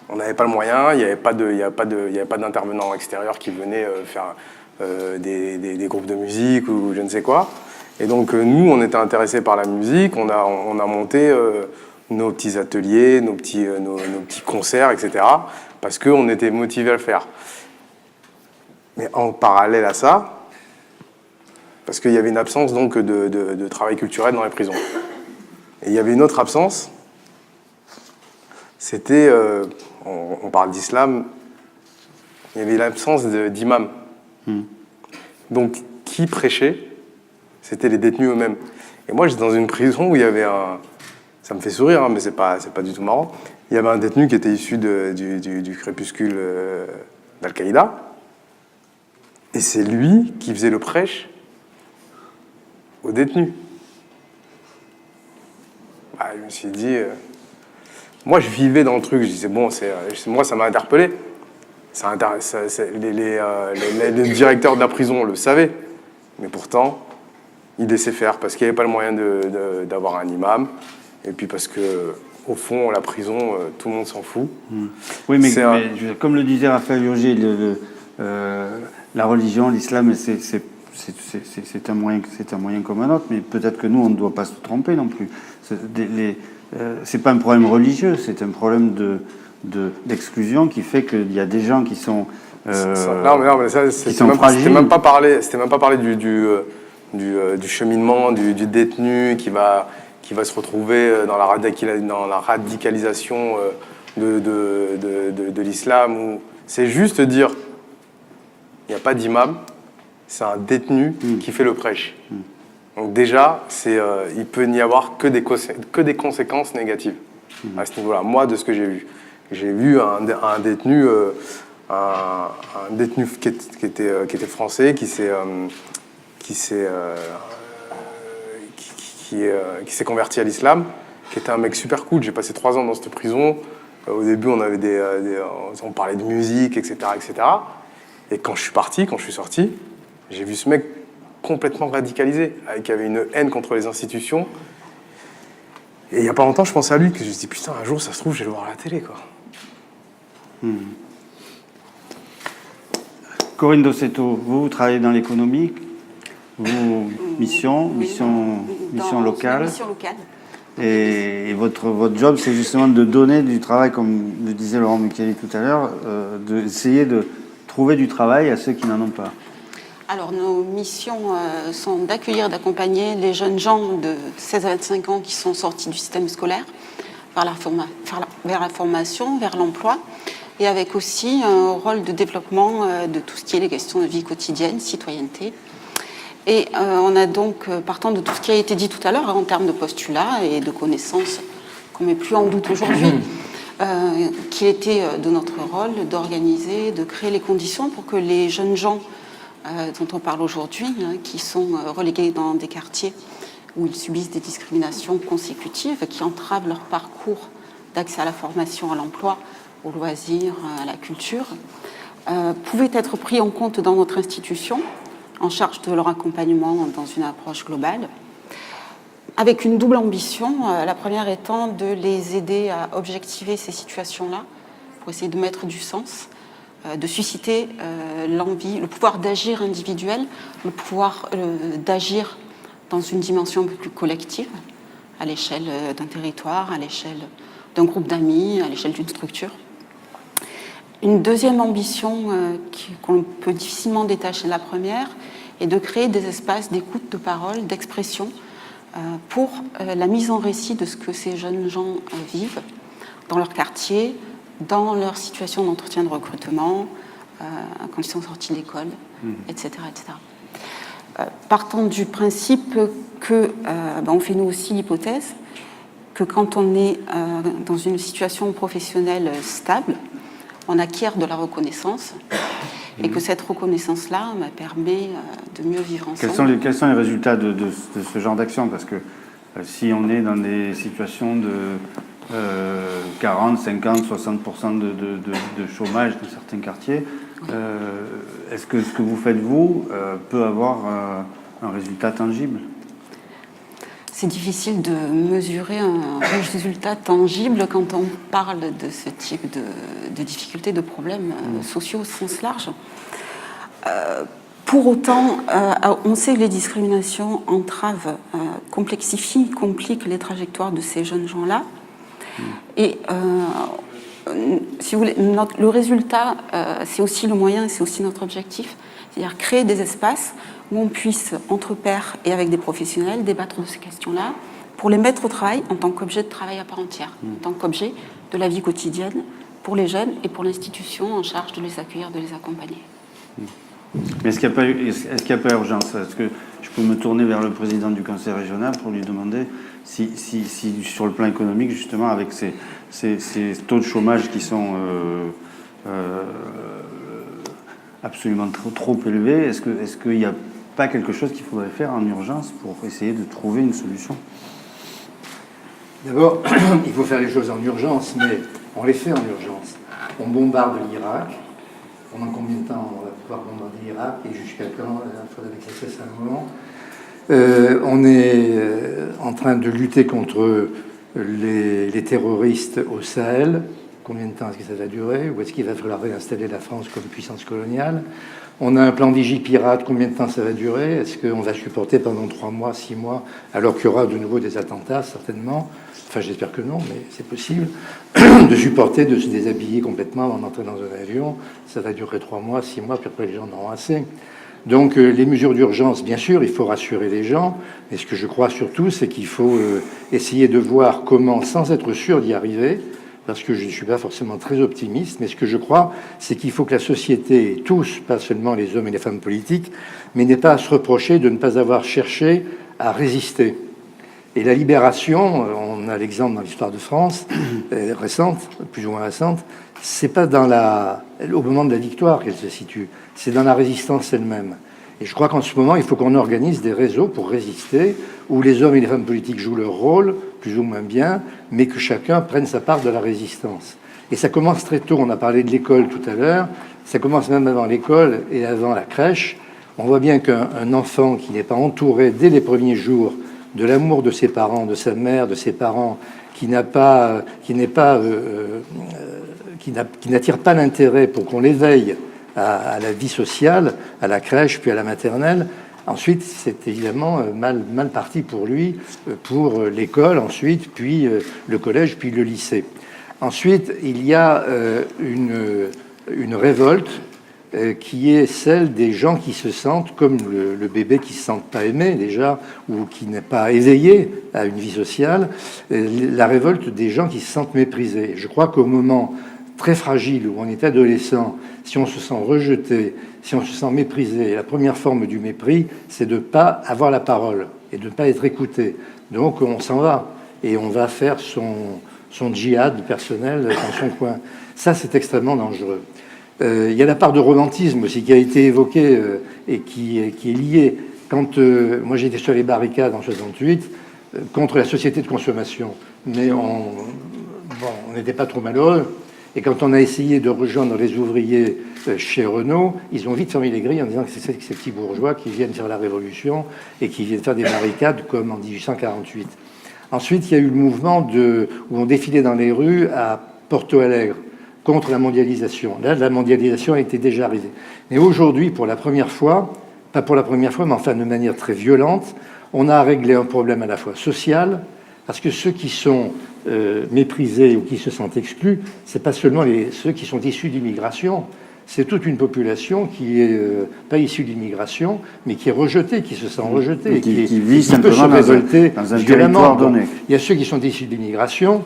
On n'avait pas le moyen, il n'y avait pas d'intervenants extérieurs qui venaient faire des groupes de musique ou je ne sais quoi. Et donc nous, on était intéressés par la musique, on a monté nos petits ateliers, nos petits concerts, etc. parce qu'on était motivés à le faire. Mais en parallèle à ça, parce qu'il y avait une absence donc de travail culturel dans les prisons. Et il y avait une autre absence, c'était, on parle d'islam, il y avait l'absence d'imam. Donc qui prêchait? C'était les détenus eux-mêmes. Et moi j'étais dans une prison où il y avait ça me fait sourire, hein, mais c'est pas du tout marrant, il y avait un détenu qui était issu du crépuscule d'Al-Qaïda, et c'est lui qui faisait le prêche aux détenus. Bah, je me suis dit... moi, je vivais dans le truc. Je disais, bon, moi, ça m'a interpellé. Les directeurs de la prison le savaient. Mais pourtant, ils laissaient faire parce qu'il n'y avait pas le moyen d'avoir un imam. Et puis parce que, au fond, la prison, tout le monde s'en fout. Oui, mais comme le disait Raphaël Urgé, la religion, l'islam, c'est un moyen comme un autre, mais peut-être que nous, on ne doit pas se tromper non plus. C'est pas un problème religieux, c'est un problème d'exclusion qui fait qu'il y a des gens qui sont non, mais ça, c'était même pas parler du cheminement du détenu qui va se retrouver dans la radicalisation de l'islam. C'est juste dire il n'y a pas d'imam, c'est un détenu qui fait le prêche. Donc déjà, il peut n'y avoir que des conséquences négatives à ce niveau-là. Moi, de ce que j'ai vu un détenu qui était français, qui s'est converti à l'islam, qui était un mec super cool. J'ai passé 3 ans dans cette prison. Au début, on parlait de musique, etc., etc. Et quand je suis sorti, j'ai vu ce mec complètement radicalisé, qui avait une haine contre les institutions. Et il n'y a pas longtemps, je pensais à lui, que je me suis dit, putain, un jour, ça se trouve, je vais le voir à la télé, quoi. Corinne Dossetto, vous travaillez dans l'économie, mission locale. Mission locale. Et votre job, c'est justement de donner du travail, comme le disait Laurent Micheli tout à l'heure, d'essayer de trouver du travail à ceux qui n'en ont pas. Alors, nos missions sont d'accueillir, d'accompagner les jeunes gens de 16 à 25 ans qui sont sortis du système scolaire vers la formation, vers l'emploi, et avec aussi un rôle de développement de tout ce qui est les questions de vie quotidienne, citoyenneté. Et on a donc, partant de tout ce qui a été dit tout à l'heure, en termes de postulats et de connaissances qu'on ne met plus en doute aujourd'hui, qu'il était de notre rôle d'organiser, de créer les conditions pour que les jeunes gens dont on parle aujourd'hui, qui sont relégués dans des quartiers où ils subissent des discriminations consécutives, qui entravent leur parcours d'accès à la formation, à l'emploi, aux loisirs, à la culture, pouvaient être pris en compte dans notre institution, en charge de leur accompagnement dans une approche globale, avec une double ambition. La première étant de les aider à objectiver ces situations-là, pour essayer de mettre du sens, de susciter l'envie, le pouvoir d'agir individuel, le pouvoir d'agir dans une dimension un peu plus collective, à l'échelle d'un territoire, à l'échelle d'un groupe d'amis, à l'échelle d'une structure. Une deuxième ambition qu'on peut difficilement détacher de la première est de créer des espaces d'écoute, de parole, d'expression pour la mise en récit de ce que ces jeunes gens vivent dans leur quartier, dans leur situation d'entretien de recrutement, quand ils sont sortis de l'école, etc. etc. Partant du principe que, on fait nous aussi l'hypothèse que quand on est dans une situation professionnelle stable, on acquiert de la reconnaissance et que cette reconnaissance-là permet de mieux vivre ensemble. Quels sont les résultats de ce genre d'action? Parce que si on est dans des situations de 40, 50, 60% de chômage dans certains quartiers, est-ce que ce que vous faites, vous, peut avoir un résultat tangible? C'est difficile de mesurer un résultat tangible quand on parle de ce type de difficultés, de problèmes sociaux au sens large. Pour autant, on sait que les discriminations entravent, complexifient, compliquent les trajectoires de ces jeunes gens-là. Et si vous voulez, le résultat, c'est aussi le moyen, c'est aussi notre objectif, c'est-à-dire créer des espaces où on puisse, entre pairs et avec des professionnels, débattre de ces questions-là, pour les mettre au travail en tant qu'objet de travail à part entière, en tant qu'objet de la vie quotidienne pour les jeunes et pour l'institution en charge de les accueillir, de les accompagner. Mais est-ce qu'il n'y a pas urgence? Est-ce que je peux me tourner vers le président du conseil régional pour lui demander si sur le plan économique, justement, avec ces taux de chômage qui sont absolument trop élevés, est-ce qu'il n'y a pas quelque chose qu'il faudrait faire en urgence pour essayer de trouver une solution? D'abord, il faut faire les choses en urgence, mais on les fait en urgence. On bombarde l'Irak. Pendant combien de temps on va pouvoir bombarder l'Irak et jusqu'à quand? Il faudrait que ça cesse à un moment. On est en train de lutter contre les terroristes au Sahel. Combien de temps est-ce que ça va durer? Ou est-ce qu'il va falloir réinstaller la France comme puissance coloniale? On a un plan Vigipirate. Combien de temps ça va durer? Est-ce qu'on va supporter pendant 3 mois, 6 mois, alors qu'il y aura de nouveau des attentats, certainement? Enfin, j'espère que non, mais c'est possible. De supporter, de se déshabiller complètement avant d'entrer dans un avion. Ça va durer 3 mois, 6 mois, puis après les gens en auront assez. Donc les mesures d'urgence, bien sûr, il faut rassurer les gens. Mais ce que je crois surtout, c'est qu'il faut essayer de voir comment, sans être sûr d'y arriver, parce que je ne suis pas forcément très optimiste, mais ce que je crois, c'est qu'il faut que la société, tous, pas seulement les hommes et les femmes politiques, mais n'ait pas à se reprocher de ne pas avoir cherché à résister. Et la libération, on a l'exemple dans l'histoire de France, récente, plus ou moins récente, c'est pas au moment de la victoire qu'elle se situe, c'est dans la résistance elle-même. Et je crois qu'en ce moment, il faut qu'on organise des réseaux pour résister, où les hommes et les femmes politiques jouent leur rôle, plus ou moins bien, mais que chacun prenne sa part de la résistance. Et ça commence très tôt, on a parlé de l'école tout à l'heure, ça commence même avant l'école et avant la crèche. On voit bien qu'un enfant qui n'est pas entouré dès les premiers jours de l'amour de ses parents, de sa mère, de ses parents, qui n'attire pas l'intérêt pour qu'on l'éveille à la vie sociale, à la crèche, puis à la maternelle. Ensuite, c'est évidemment mal parti pour lui, pour l'école, ensuite, puis le collège, puis le lycée. Ensuite, il y a une révolte qui est celle des gens qui se sentent comme le bébé qui ne se sent pas aimé déjà, ou qui n'est pas éveillé à une vie sociale, la révolte des gens qui se sentent méprisés. Je crois qu'au moment très fragile où on est adolescent, si on se sent rejeté, si on se sent méprisé, la première forme du mépris, c'est de ne pas avoir la parole et de ne pas être écouté. Donc on s'en va et on va faire son djihad personnel dans son coin. Ça, c'est extrêmement dangereux. Il y a la part de romantisme aussi qui a été évoquée et qui est liée. Quand moi j'étais sur les barricades en 68 contre la société de consommation, mais on n'était pas trop malheureux. Et quand on a essayé de rejoindre les ouvriers chez Renault, ils ont vite fermé les grilles en disant que c'est ces petits bourgeois qui viennent faire la révolution et qui viennent faire des barricades comme en 1848. Ensuite, il y a eu le mouvement où on défilait dans les rues à Porto Alegre contre la mondialisation. Là, la mondialisation a été déjà arrivée. Mais aujourd'hui, pour la première fois, pas pour la première fois, mais enfin de manière très violente, on a réglé un problème à la fois social, parce que ceux qui sont méprisés ou qui se sentent exclus, c'est pas seulement ceux qui sont issus d'immigration, c'est toute une population qui est pas issue d'immigration, mais qui est rejetée, qui se sent rejetée, qui vit peut se révolter dans un violemment. territoire donné. Il y a ceux qui sont issus d'immigration,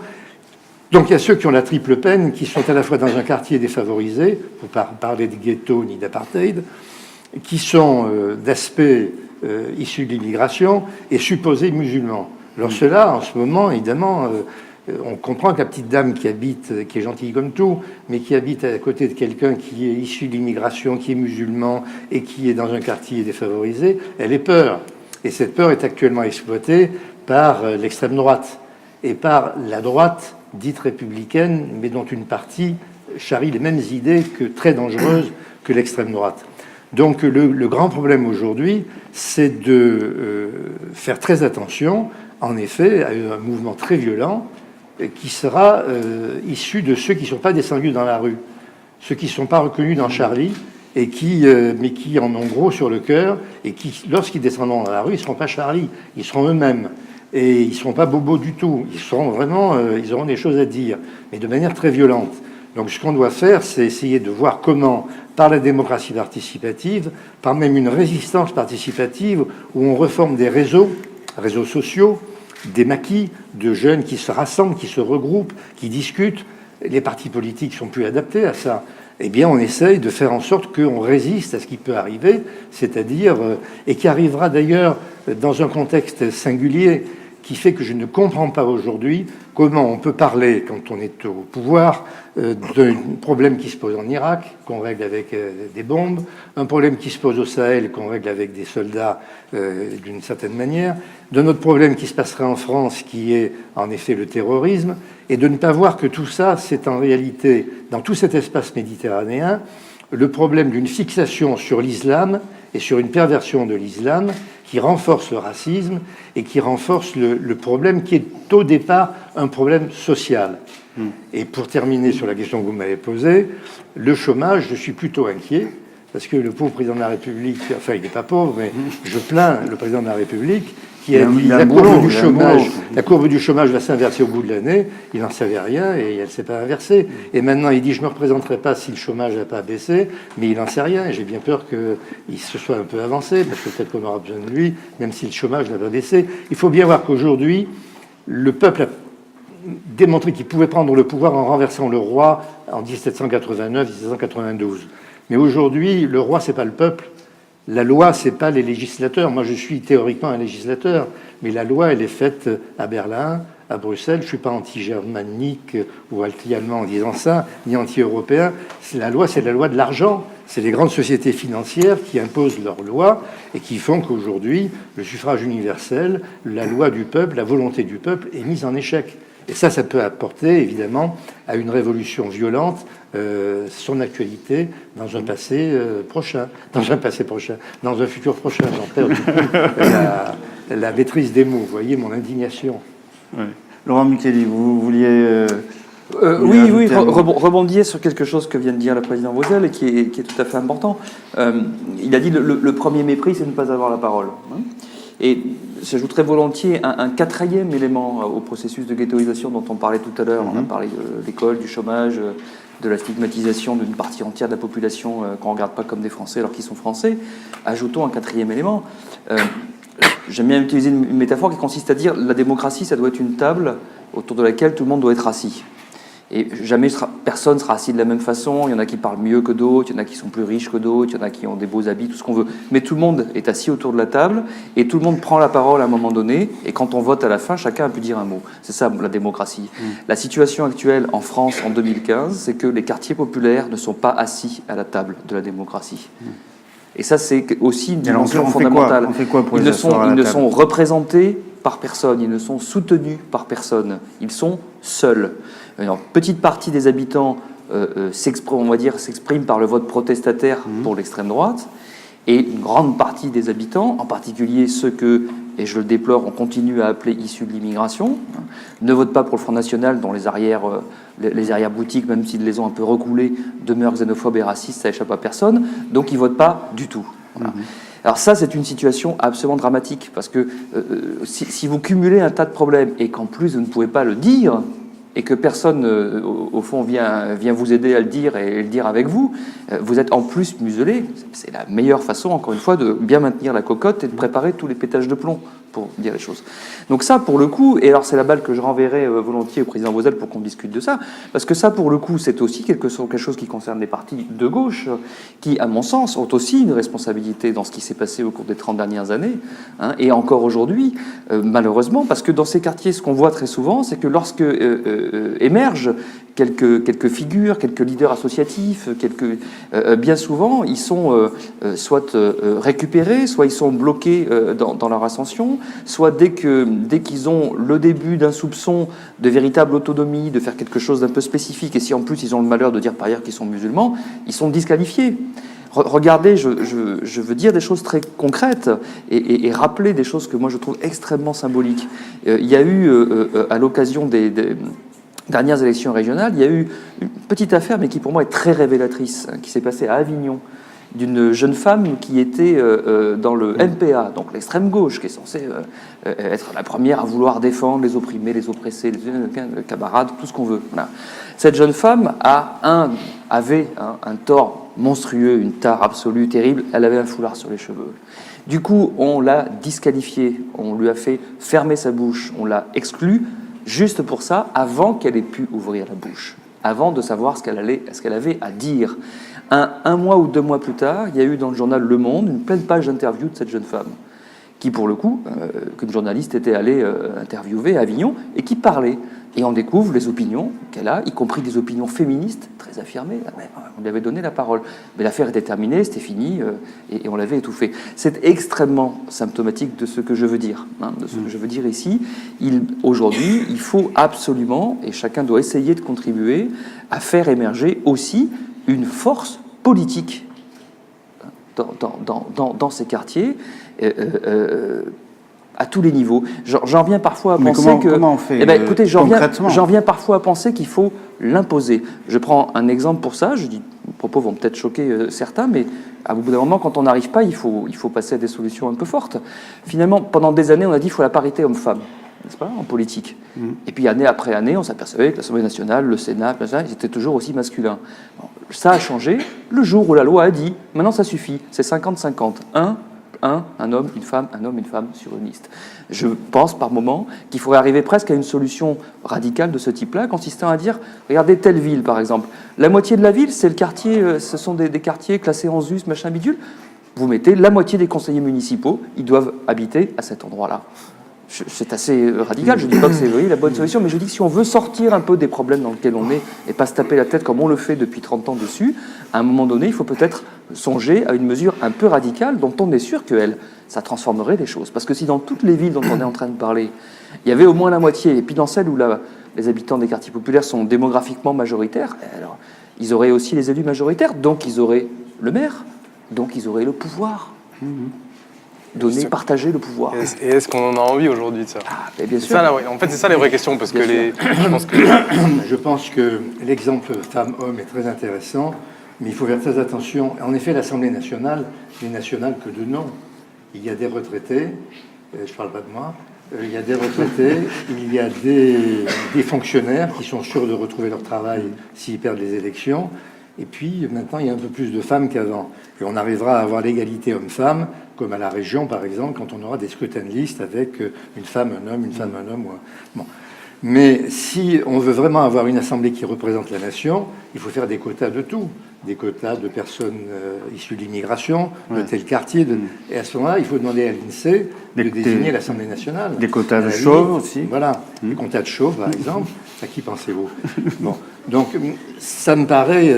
donc il y a ceux qui ont la triple peine, qui sont à la fois dans un quartier défavorisé, pour pas parler de ghetto ni d'apartheid, qui sont d'aspect issus de l'immigration et supposés musulmans. Alors cela, en ce moment, évidemment, on comprend que la petite dame qui est gentille comme tout, mais qui habite à côté de quelqu'un qui est issu de l'immigration, qui est musulman et qui est dans un quartier défavorisé, elle ait peur. Et cette peur est actuellement exploitée par l'extrême droite et par la droite dite républicaine, mais dont une partie charrie les mêmes idées très dangereuses que l'extrême droite. Donc le grand problème aujourd'hui, c'est de faire très attention, en effet, à un mouvement très violent qui sera issu de ceux qui ne sont pas descendus dans la rue, ceux qui ne sont pas reconnus dans Charlie, mais qui en ont gros sur le cœur, et qui, lorsqu'ils descendront dans la rue, ils ne seront pas Charlie, ils seront eux-mêmes. Et ils ne seront pas bobos du tout, ils auront des choses à dire, mais de manière très violente. Donc ce qu'on doit faire, c'est essayer de voir comment, par la démocratie participative, par même une résistance participative, où on reforme des réseaux sociaux, des maquis de jeunes qui se rassemblent, qui se regroupent, qui discutent. Les partis politiques sont plus adaptés à ça. Eh bien, on essaye de faire en sorte qu'on résiste à ce qui peut arriver, c'est-à-dire, et qui arrivera d'ailleurs dans un contexte singulier, qui fait que je ne comprends pas aujourd'hui comment on peut parler, quand on est au pouvoir, d'un problème qui se pose en Irak, qu'on règle avec des bombes, un problème qui se pose au Sahel, qu'on règle avec des soldats d'une certaine manière, d'un autre problème qui se passerait en France, qui est en effet le terrorisme, et de ne pas voir que tout ça, c'est en réalité, dans tout cet espace méditerranéen, le problème d'une fixation sur l'islam et sur une perversion de l'islam qui renforce le racisme et qui renforce le problème qui est au départ un problème social. Et pour terminer sur la question que vous m'avez posée, le chômage, je suis plutôt inquiet, parce que le pauvre président de la République, enfin il n'est pas pauvre, mais je plains le président de la République qui a dit la courbe du chômage va s'inverser au bout de l'année. Il n'en savait rien et elle ne s'est pas inversée. Et maintenant, il dit je ne me représenterai pas si le chômage n'a pas baissé, mais il n'en sait rien. Et j'ai bien peur qu'il se soit un peu avancé, parce que peut-être qu'on aura besoin de lui, même si le chômage n'a pas baissé. Il faut bien voir qu'aujourd'hui, le peuple a démontré qu'il pouvait prendre le pouvoir en renversant le roi en 1789-1792. Mais aujourd'hui, le roi, c'est pas le peuple. La loi, c'est pas les législateurs. Moi, je suis théoriquement un législateur, mais la loi, elle est faite à Berlin, à Bruxelles. Je suis pas anti-germanique ou anti-allemand en disant ça, ni anti-européen. La loi, c'est la loi de l'argent. C'est les grandes sociétés financières qui imposent leurs lois et qui font qu'aujourd'hui, le suffrage universel, la loi du peuple, la volonté du peuple est mise en échec. Et ça peut apporter, évidemment, à une révolution violente son actualité dans un passé prochain. Dans un futur prochain. J'en perds du coup la maîtrise des mots. Vous voyez mon indignation. Oui. Laurent Micheli, vous vouliez... Oui, rebondir sur quelque chose que vient de dire le président Vauzel et qui est tout à fait important. Il a dit le premier mépris, c'est de ne pas avoir la parole. Et j'ajouterais volontiers un quatrième élément au processus de ghettoisation dont on parlait tout à l'heure. On a parlé de l'école, du chômage, de la stigmatisation d'une partie entière de la population qu'on ne regarde pas comme des Français alors qu'ils sont Français. Ajoutons un quatrième élément. J'aime bien utiliser une métaphore qui consiste à dire la démocratie, ça doit être une table autour de laquelle tout le monde doit être assis. Et jamais personne ne sera assis de la même façon. Il y en a qui parlent mieux que d'autres, il y en a qui sont plus riches que d'autres, il y en a qui ont des beaux habits, tout ce qu'on veut. Mais tout le monde est assis autour de la table et tout le monde prend la parole à un moment donné. Et quand on vote à la fin, chacun a pu dire un mot. C'est ça la démocratie. La situation actuelle en France en 2015, c'est que les quartiers populaires ne sont pas assis à la table de la démocratie. Et ça, c'est aussi une dimension fondamentale. On fait quoi pour ils les asseoir à la ne table sont représentés par personne, ils ne sont soutenus par personne. Ils sont seuls. Une petite partie des habitants s'expriment par le vote protestataire pour l'extrême droite, et une grande partie des habitants, en particulier ceux que, et je le déplore, on continue à appeler issus de l'immigration, ne votent pas pour le Front National, dont les arrière-boutiques, même s'ils les ont un peu recoulés, demeurent xénophobes et racistes, ça échappe à personne, donc ils ne votent pas du tout. Voilà. Alors ça, c'est une situation absolument dramatique, parce que si vous cumulez un tas de problèmes, et qu'en plus vous ne pouvez pas le dire, et que personne, au fond, vient vous aider à le dire et le dire avec vous, vous êtes en plus muselé. C'est la meilleure façon, encore une fois, de bien maintenir la cocotte et de préparer tous les pétages de plomb, pour dire les choses. Donc ça, pour le coup, et alors c'est la balle que je renverrai volontiers au président Vauzel pour qu'on discute de ça, parce que ça, pour le coup, c'est aussi quelque chose qui concerne les partis de gauche, qui, à mon sens, ont aussi une responsabilité dans ce qui s'est passé au cours des 30 dernières années, hein, et encore aujourd'hui, malheureusement, parce que dans ces quartiers, ce qu'on voit très souvent, c'est que lorsque émergent quelques figures, quelques leaders associatifs, bien souvent, ils sont soit récupérés, soit ils sont bloqués dans leur ascension, soit dès qu'ils ont le début d'un soupçon de véritable autonomie, de faire quelque chose d'un peu spécifique, et si en plus ils ont le malheur de dire par ailleurs qu'ils sont musulmans, ils sont disqualifiés. Regardez, je veux dire des choses très concrètes et rappeler des choses que moi je trouve extrêmement symboliques. Il y a eu, à l'occasion des dernières élections régionales, il y a eu une petite affaire, mais qui pour moi est très révélatrice, qui s'est passée à Avignon, d'une jeune femme qui était dans le NPA, donc l'extrême gauche, qui est censée être la première à vouloir défendre les opprimés, les oppressés, les camarades, tout ce qu'on veut. Voilà. Cette jeune femme avait un tort monstrueux, une tare absolue, terrible. Elle avait un foulard sur les cheveux. Du coup, on l'a disqualifiée, on lui a fait fermer sa bouche, on l'a exclue, juste pour ça, avant qu'elle ait pu ouvrir la bouche, avant de savoir ce qu'elle avait à dire. Un mois ou 2 mois plus tard, il y a eu dans le journal Le Monde une pleine page d'interview de cette jeune femme, qui pour le coup, qu'une journaliste était allée interviewer à Avignon, et qui parlait. Et on découvre les opinions qu'elle a, y compris des opinions féministes très affirmées. On lui avait donné la parole. Mais l'affaire était terminée, c'était fini, et on l'avait étouffée. C'est extrêmement symptomatique de ce que je veux dire, de ce que je veux dire ici. Aujourd'hui, il faut absolument, et chacun doit essayer de contribuer, à faire émerger aussi une force politique dans ces quartiers, à tous les niveaux. J'en viens parfois à penser que... Comment on fait écoutez, concrètement j'en viens parfois à penser qu'il faut l'imposer. Je prends un exemple pour ça. Je dis, mes propos vont peut-être choquer certains, mais à bout d'un moment, quand on n'arrive pas, il faut passer à des solutions un peu fortes. Finalement, pendant des années, on a dit qu'il faut la parité homme-femme, n'est-ce pas, en politique. Et puis, année après année, on s'apercevait que l'Assemblée nationale, le Sénat, ils étaient toujours aussi masculins. Bon, ça a changé le jour où la loi a dit, maintenant ça suffit, c'est 50-50. Un homme, une femme, un homme, une femme sur une liste. Je pense par moment qu'il faudrait arriver presque à une solution radicale de ce type-là, consistant à dire, regardez telle ville par exemple, la moitié de la ville, c'est le quartier, ce sont des quartiers classés en ZUS, machin bidule. Vous mettez la moitié des conseillers municipaux, ils doivent habiter à cet endroit-là. C'est assez radical, je ne dis pas que c'est la bonne solution, mais je dis que si on veut sortir un peu des problèmes dans lesquels on est et pas se taper la tête comme on le fait depuis 30 ans dessus, à un moment donné, il faut peut-être songer à une mesure un peu radicale dont on est sûr qu'elle, ça transformerait les choses. Parce que si dans toutes les villes dont on est en train de parler, il y avait au moins la moitié, et puis dans celles où les habitants des quartiers populaires sont démographiquement majoritaires, alors ils auraient aussi les élus majoritaires, donc ils auraient le maire, donc ils auraient le pouvoir. Partager le pouvoir. Et est-ce qu'on en a envie aujourd'hui de ça? Bien sûr. En fait, c'est ça les vraies questions, parce que Je pense que l'exemple femme-homme est très intéressant, mais il faut faire très attention. En effet, l'Assemblée nationale n'est nationale que de nom. Il y a des retraités, je ne parle pas de moi, il y a des retraités, il y a des fonctionnaires qui sont sûrs de retrouver leur travail s'ils perdent les élections. Et puis maintenant, il y a un peu plus de femmes qu'avant. Et on arrivera à avoir l'égalité homme-femme, comme à la région, par exemple, quand on aura des scrutins de liste avec une femme, un homme, une femme, un homme. Bon. Mais si on veut vraiment avoir une assemblée qui représente la nation, il faut faire des quotas de tout. Des quotas de personnes issues de l'immigration, de tel quartier. Et à ce moment-là, il faut demander à l'INSEE de désigner l'Assemblée nationale. Des quotas de chauves aussi. Voilà, des quotas de chauves, par exemple. À qui pensez-vous? Bon. Donc, ça me paraît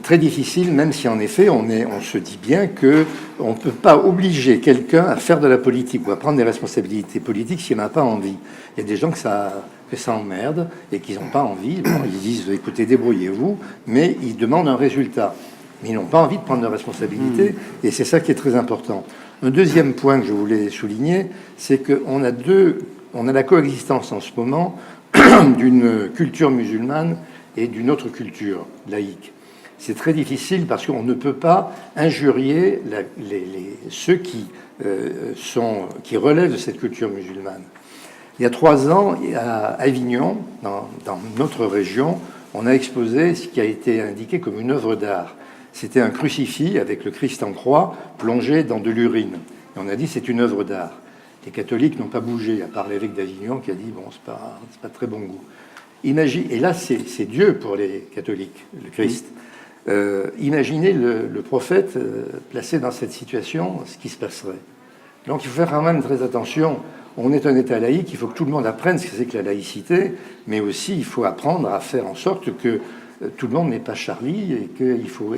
très difficile, même si en effet, on se dit bien qu'on ne peut pas obliger quelqu'un à faire de la politique ou à prendre des responsabilités politiques s'il n'en a pas envie. Il y a des gens que ça emmerde et qu'ils n'ont pas envie. Bon, ils disent, écoutez, débrouillez-vous, mais ils demandent un résultat. Mais ils n'ont pas envie de prendre de responsabilités, et c'est ça qui est très important. Un deuxième point que je voulais souligner, c'est qu'on a la coexistence en ce moment d'une culture musulmane et d'une autre culture laïque. C'est très difficile parce qu'on ne peut pas injurier ceux qui relèvent de cette culture musulmane. Il y a 3 ans, à Avignon, dans notre région, on a exposé ce qui a été indiqué comme une œuvre d'art. C'était un crucifix avec le Christ en croix plongé dans de l'urine. Et on a dit c'est une œuvre d'art. Les catholiques n'ont pas bougé, à part l'évêque d'Avignon qui a dit bon, c'est pas très bon goût. Et là, c'est Dieu pour les catholiques, le Christ. Imaginez le prophète placé dans cette situation, ce qui se passerait. Donc il faut faire quand même très attention. On est un État laïque, il faut que tout le monde apprenne ce que c'est que la laïcité, mais aussi il faut apprendre à faire en sorte que tout le monde n'est pas Charlie et qu'il faut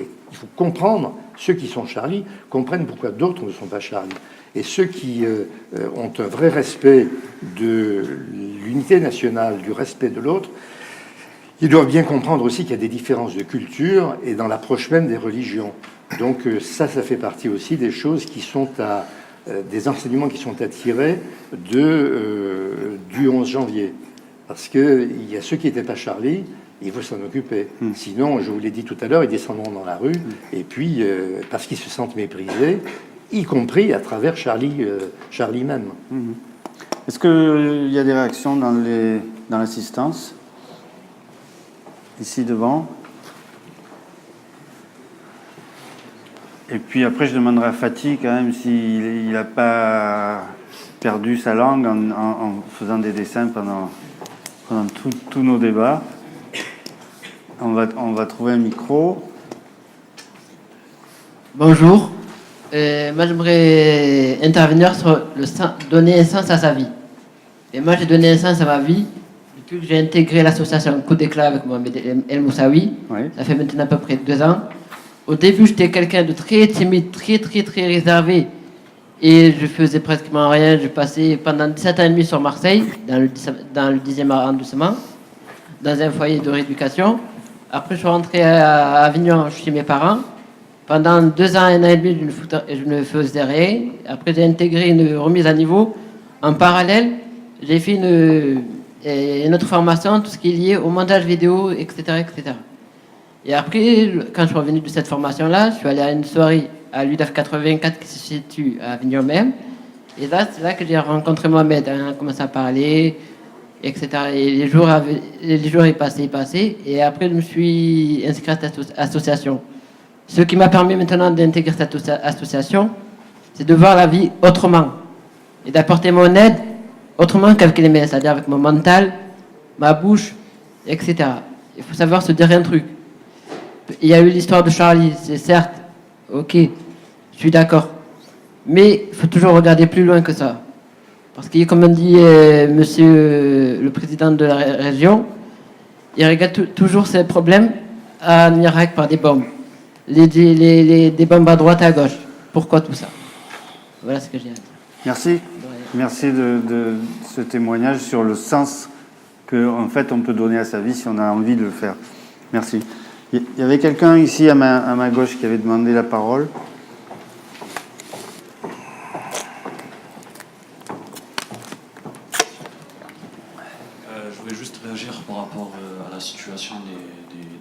comprendre, ceux qui sont Charlie comprennent pourquoi d'autres ne sont pas Charlie. Et ceux qui ont un vrai respect de l'unité nationale, du respect de l'autre, ils doivent bien comprendre aussi qu'il y a des différences de culture et dans l'approche même des religions. Donc ça fait partie aussi des choses qui sont des enseignements qui sont à tirer du 11 janvier. Parce qu'il y a ceux qui n'étaient pas Charlie, il faut s'en occuper. Sinon, je vous l'ai dit tout à l'heure, ils descendront dans la rue, et puis, parce qu'ils se sentent méprisés, y compris à travers Charlie même. Est-ce qu'il y a des réactions dans l'assistance? Ici devant. Et puis après, je demanderai à Fatih quand même s'il n'a pas perdu sa langue en faisant des dessins pendant tous nos débats. On va trouver un micro. Bonjour. Moi, j'aimerais intervenir sur donner un sens à sa vie. Et moi, j'ai donné un sens à ma vie depuis que j'ai intégré l'association Coup d'éclat avec Mohamed El Moussaoui. Oui. Ça fait maintenant à peu près 2 ans. Au début, j'étais quelqu'un de très timide, très réservé. Et je faisais pratiquement rien. Je passais pendant 17 ans et demi sur Marseille, dans le 10e arrondissement, dans un foyer de rééducation. Après, je suis rentré à Avignon chez mes parents. Pendant 2 ans, 1 an et demi, je ne faisais rien. Après, j'ai intégré une remise à niveau. En parallèle, j'ai fait une autre formation, tout ce qui est lié au montage vidéo, etc., etc. Et après, quand je suis revenu de cette formation-là, je suis allé à une soirée à l'UDAF 84 qui se situe à Avignon même. Et là, c'est là que j'ai rencontré Mohamed. On a commencé à parler, etc. Et les jours est passé. Et après, je me suis inscrit à cette association. Ce qui m'a permis maintenant d'intégrer cette association, c'est de voir la vie autrement. Et d'apporter mon aide autrement qu'avec les mains, c'est-à-dire avec mon mental, ma bouche, etc. Il faut savoir se dire un truc. Il y a eu l'histoire de Charlie, c'est certes, ok, je suis d'accord. Mais il faut toujours regarder plus loin que ça. Parce que, comme dit monsieur le président de la région, il regarde toujours ces problèmes en Irak par des bombes. Des bombes à droite et à gauche. Pourquoi tout ça? Voilà ce que j'ai à dire. Merci. Merci de ce témoignage sur le sens qu'en fait on peut donner à sa vie si on a envie de le faire. Merci. Il y avait quelqu'un ici à ma gauche qui avait demandé la parole. Je voulais juste réagir par rapport à la situation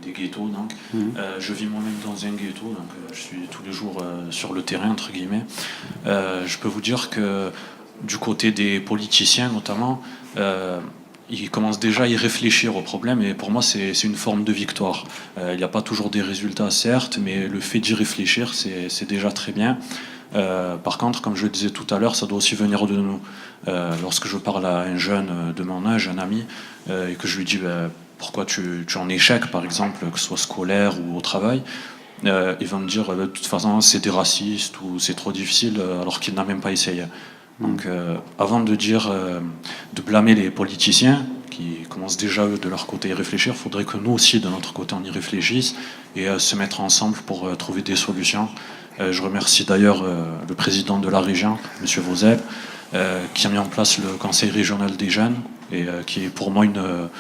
des ghettos. Donc. Je vis moi-même dans un ghetto, donc je suis tous les jours sur le terrain, entre guillemets. Je peux vous dire que du côté des politiciens notamment, ils commencent déjà à y réfléchir au problème, et pour moi c'est une forme de victoire. Il n'y a pas toujours des résultats, certes, mais le fait d'y réfléchir, c'est déjà très bien. Par contre, comme je le disais tout à l'heure, ça doit aussi venir de nous. Lorsque je parle à un jeune de mon âge, un ami, et que je lui dis pourquoi tu es en échec, par exemple, que ce soit scolaire ou au travail, il va me dire de toute façon c'est des racistes ou c'est trop difficile, alors qu'il n'a même pas essayé. Donc avant de dire, de blâmer les politiciens qui commencent déjà eux de leur côté à y réfléchir, il faudrait que nous aussi de notre côté on y réfléchisse et se mettre ensemble pour trouver des solutions. Je remercie d'ailleurs le président de la région, M. Vauzel, qui a mis en place le conseil régional des jeunes et qui est pour moi une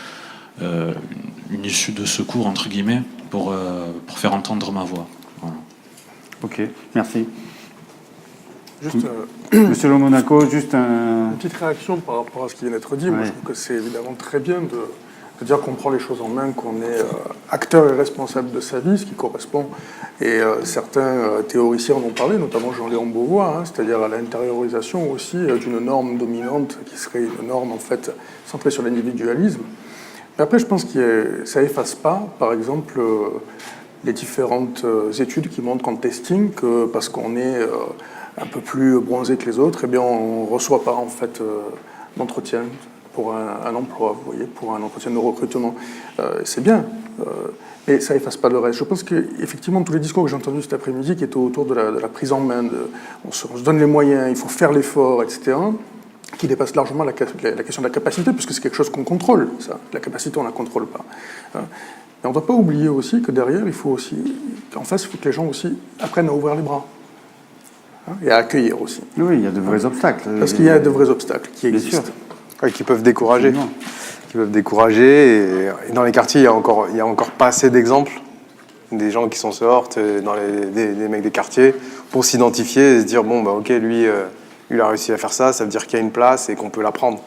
issue de secours entre guillemets pour faire entendre ma voix. Voilà. Ok, merci. Juste, Monsieur Le Monaco, juste une petite réaction par rapport à ce qui vient d'être dit. Moi, je trouve que c'est évidemment très bien de dire qu'on prend les choses en main, qu'on est acteur et responsable de sa vie, ce qui correspond. Et certains théoriciens en ont parlé, notamment Jean-Léon Beauvois, c'est-à-dire à l'intériorisation aussi d'une norme dominante qui serait une norme en fait centrée sur l'individualisme. Mais après, je pense que ça efface pas, par exemple, les différentes études qui montrent qu'en testing, que parce qu'on est un peu plus bronzé que les autres, eh bien, on ne reçoit pas en fait d'entretien pour un emploi, vous voyez, pour un entretien de recrutement. C'est bien, mais ça efface pas le reste. Je pense qu'effectivement, tous les discours que j'ai entendus cet après-midi qui étaient autour de la prise en main, on se donne les moyens, il faut faire l'effort, etc., qui dépassent largement la question de la capacité, puisque c'est quelque chose qu'on contrôle, ça. La capacité, on ne la contrôle pas. Et on ne doit pas oublier aussi que derrière, il faut aussi, en face, il faut que les gens aussi apprennent à ouvrir les bras. Et à accueillir aussi. Oui, il y a de vrais obstacles. Parce qu'il y a de vrais obstacles qui existent. Qui peuvent décourager. Qui peuvent décourager. Et dans les quartiers, il y a encore pas assez d'exemples des gens qui s'en sortent, des mecs des quartiers, pour s'identifier et se dire, bon, bah, ok, lui, il a réussi à faire ça, ça veut dire qu'il y a une place et qu'on peut la prendre.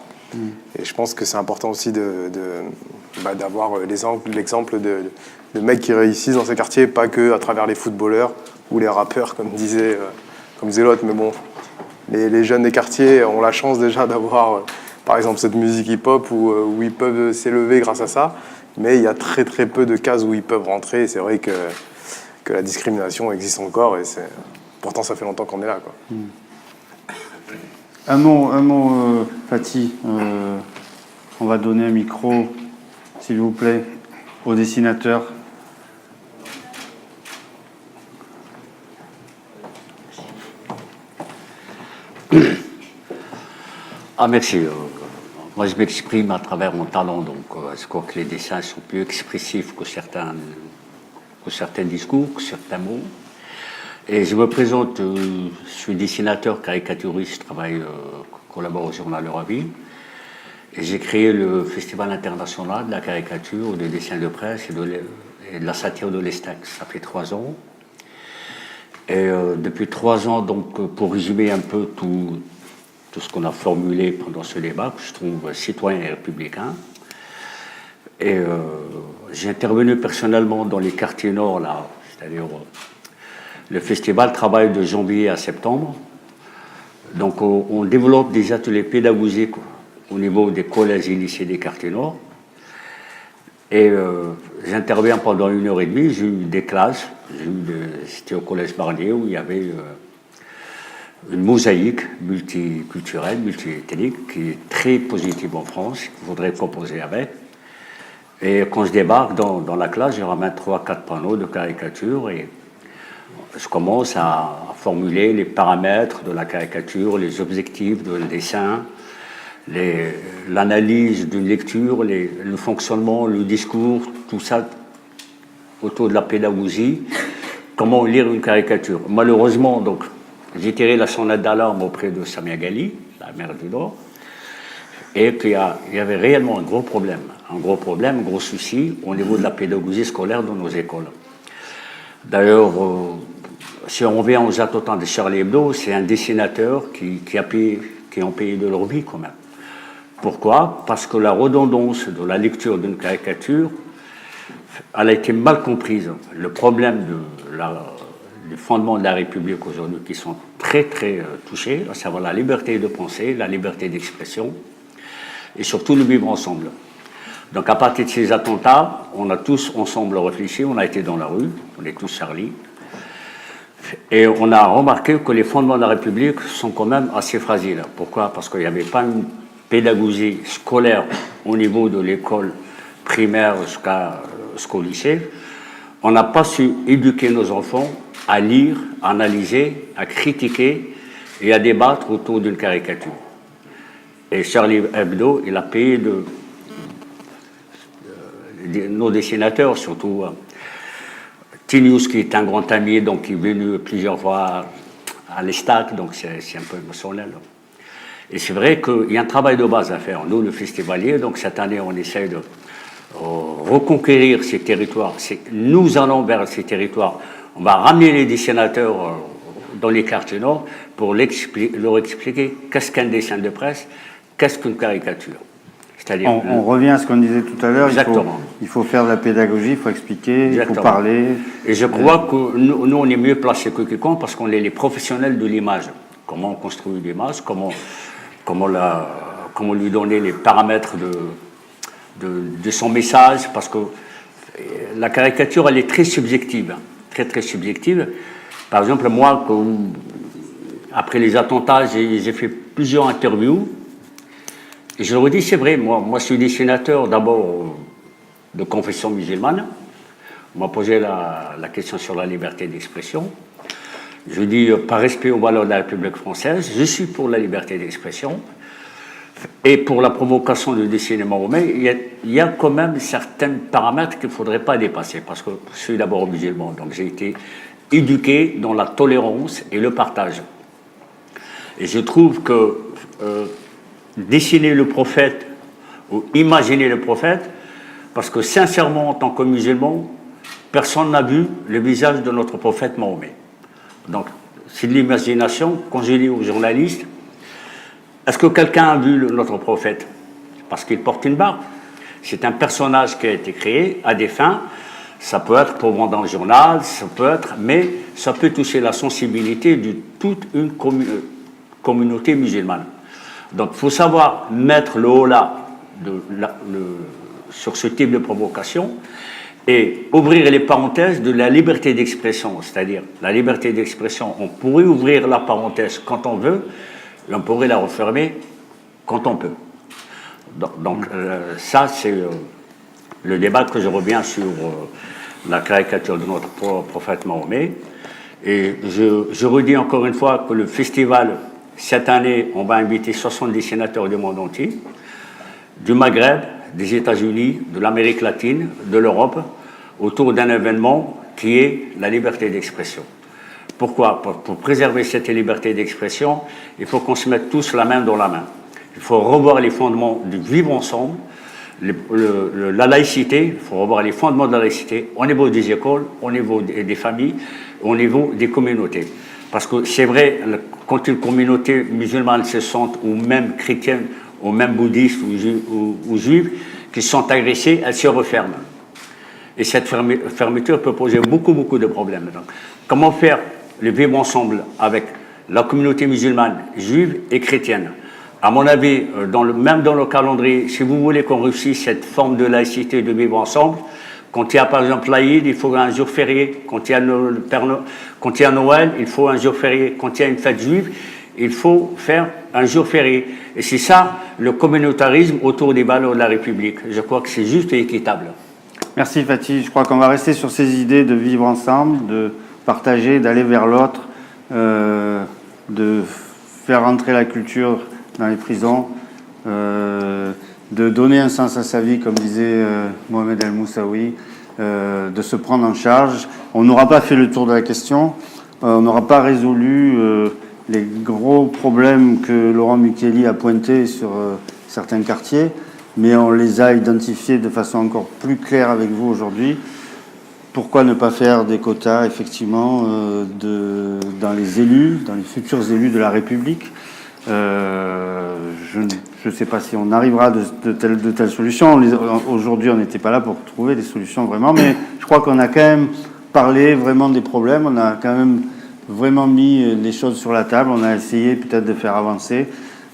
Et je pense que c'est important aussi d'avoir l'exemple de mecs qui réussissent dans ces quartiers, pas que à travers les footballeurs ou les rappeurs, comme disait l'autre. Mais bon, les jeunes des quartiers ont la chance déjà d'avoir, par exemple, cette musique hip-hop où ils peuvent s'élever grâce à ça. Mais il y a très très peu de cases où ils peuvent rentrer. Et c'est vrai que la discrimination existe encore. Et pourtant, ça fait longtemps qu'on est là, quoi. Un mot, Fatih. On va donner un micro, s'il vous plaît, au dessinateur. Ah, merci. Moi, je m'exprime à travers mon talent, donc je crois que les dessins sont plus expressifs que certains discours, que certains mots. Et je me présente, je suis dessinateur, caricaturiste, je travaille, collabore au journal Le Ravi. Et j'ai créé le Festival international de la caricature, des dessins de presse et de la satire de l'Estac. Ça fait 3 ans. Et depuis 3 ans, donc, pour résumer un peu tout ce qu'on a formulé pendant ce débat, que je trouve citoyen et républicain. Et j'ai intervenu personnellement dans les quartiers nord, là, c'est-à-dire le festival travaille de janvier à septembre. Donc on développe des ateliers pédagogiques au niveau des collèges et lycées des quartiers nord. Et j'interviens pendant 1h30, j'ai eu des classes, c'était au collège Barnier où il y avait une mosaïque multiculturelle, multiethnique, qui est très positive en France, qu'il faudrait composer avec. Et quand je débarque dans la classe, je ramène 3-4 panneaux de caricature et je commence à formuler les paramètres de la caricature, les objectifs de dessin, l'analyse d'une lecture, le fonctionnement, le discours, tout ça autour de la pédagogie, comment lire une caricature. Malheureusement, donc, j'ai tiré la sonnette d'alarme auprès de Samia Ghali, la maire du Nord, et qu'il y avait réellement un gros problème, un gros souci au niveau de la pédagogie scolaire dans nos écoles. D'ailleurs, si on revient aux attentats de Charlie Hebdo, c'est un dessinateur qui ont payé de leur vie quand même. Pourquoi ? Parce que la redondance de la lecture d'une caricature, elle a été mal comprise. Le problème les fondements de la République aujourd'hui qui sont très très touchés, à savoir la liberté de penser, la liberté d'expression et surtout le vivre ensemble. Donc à partir de ces attentats, on a tous ensemble réfléchi, on a été dans la rue, on est tous Charlie, et on a remarqué que les fondements de la République sont quand même assez fragiles. Pourquoi? Parce qu'il n'y avait pas une pédagogie scolaire au niveau de l'école primaire jusqu'au lycée. On n'a pas su éduquer nos enfants à lire, à analyser, à critiquer et à débattre autour d'une caricature. Et Charlie Hebdo, il a payé nos dessinateurs, surtout Tinius, qui est un grand ami, donc qui est venu plusieurs fois à l'Estac, donc c'est un peu émotionnel. Et c'est vrai qu'il y a un travail de base à faire. Nous, le festivalier, donc cette année, on essaye de reconquérir ces territoires. Nous allons vers ces territoires. On va ramener les dessinateurs dans les quartiers nord pour leur expliquer qu'est-ce qu'un dessin de presse, qu'est-ce qu'une caricature. C'est-à-dire on revient à ce qu'on disait tout à l'heure. Il faut faire de la pédagogie, il faut expliquer, il faut parler. Et je crois que nous, on est mieux placés que quiconque parce qu'on est les professionnels de l'image. Comment on construit l'image, comment lui donner les paramètres de son message, parce que la caricature, elle est très subjective, très très subjective. Par exemple, moi, après les attentats, j'ai fait plusieurs interviews, et je leur dis, c'est vrai, moi je suis dessinateur d'abord de confession musulmane. On m'a posé la question sur la liberté d'expression. Je dis, par respect aux valeurs de la République française, je suis pour la liberté d'expression. Et pour la provocation de dessiner Mahomet, il y a quand même certains paramètres qu'il ne faudrait pas dépasser, parce que je suis d'abord musulman, donc j'ai été éduqué dans la tolérance et le partage. Et je trouve que dessiner le prophète ou imaginer le prophète, parce que sincèrement, en tant que musulman, personne n'a vu le visage de notre prophète Mahomet. Donc, c'est de l'imagination. Quand je dis aux journalistes, est-ce que quelqu'un a vu notre prophète? Parce qu'il porte une barbe. C'est un personnage qui a été créé à des fins. Ça peut être pour vendre dans le journal, mais ça peut toucher la sensibilité de toute une communauté musulmane. Donc, il faut savoir mettre le haut là sur ce type de provocation et ouvrir les parenthèses de la liberté d'expression. C'est-à-dire, la liberté d'expression, on pourrait ouvrir la parenthèse quand on veut, et on pourrait la refermer quand on peut. Donc ça, c'est le débat que je reviens sur la caricature de notre prophète Mahomet. Et je redis encore une fois que le festival, cette année, on va inviter 60 dessinateurs du monde entier, du Maghreb, des États-Unis, de l'Amérique latine, de l'Europe, autour d'un événement qui est la liberté d'expression. Pourquoi? Pour préserver cette liberté d'expression, il faut qu'on se mette tous la main dans la main. Il faut revoir les fondements du vivre ensemble, la laïcité, il faut revoir les fondements de la laïcité au niveau des écoles, au niveau des familles, au niveau des communautés. Parce que c'est vrai, quand une communauté musulmane se sent, ou même chrétienne, ou même bouddhiste ou juive, qui sont agressées, elles se referment. Et cette fermeture peut poser beaucoup de problèmes. Donc, comment faire le vivre ensemble avec la communauté musulmane, juive et chrétienne? À mon avis, même dans le calendrier, si vous voulez qu'on réussisse cette forme de laïcité, de vivre ensemble, quand il y a par exemple l'Aïd, il faut un jour férié. Quand il y a Noël, il faut un jour férié. Quand il y a une fête juive, il faut faire un jour férié. Et c'est ça, le communautarisme autour des valeurs de la République. Je crois que c'est juste et équitable. Merci Fatih. Je crois qu'on va rester sur ces idées de vivre ensemble, de partager, d'aller vers l'autre, de faire entrer la culture dans les prisons, de donner un sens à sa vie, comme disait Mohamed El Moussaoui, de se prendre en charge. On n'aura pas fait le tour de la question, on n'aura pas résolu les gros problèmes que Laurent Micheli a pointés sur certains quartiers, mais on les a identifiés de façon encore plus claire avec vous aujourd'hui. Pourquoi ne pas faire des quotas, effectivement, dans les élus, dans les futurs élus de la République? Je ne sais pas si on arrivera de telles solutions. Aujourd'hui, on n'était pas là pour trouver des solutions vraiment, mais je crois qu'on a quand même parler vraiment des problèmes. On a quand même vraiment mis les choses sur la table. On a essayé peut-être de faire avancer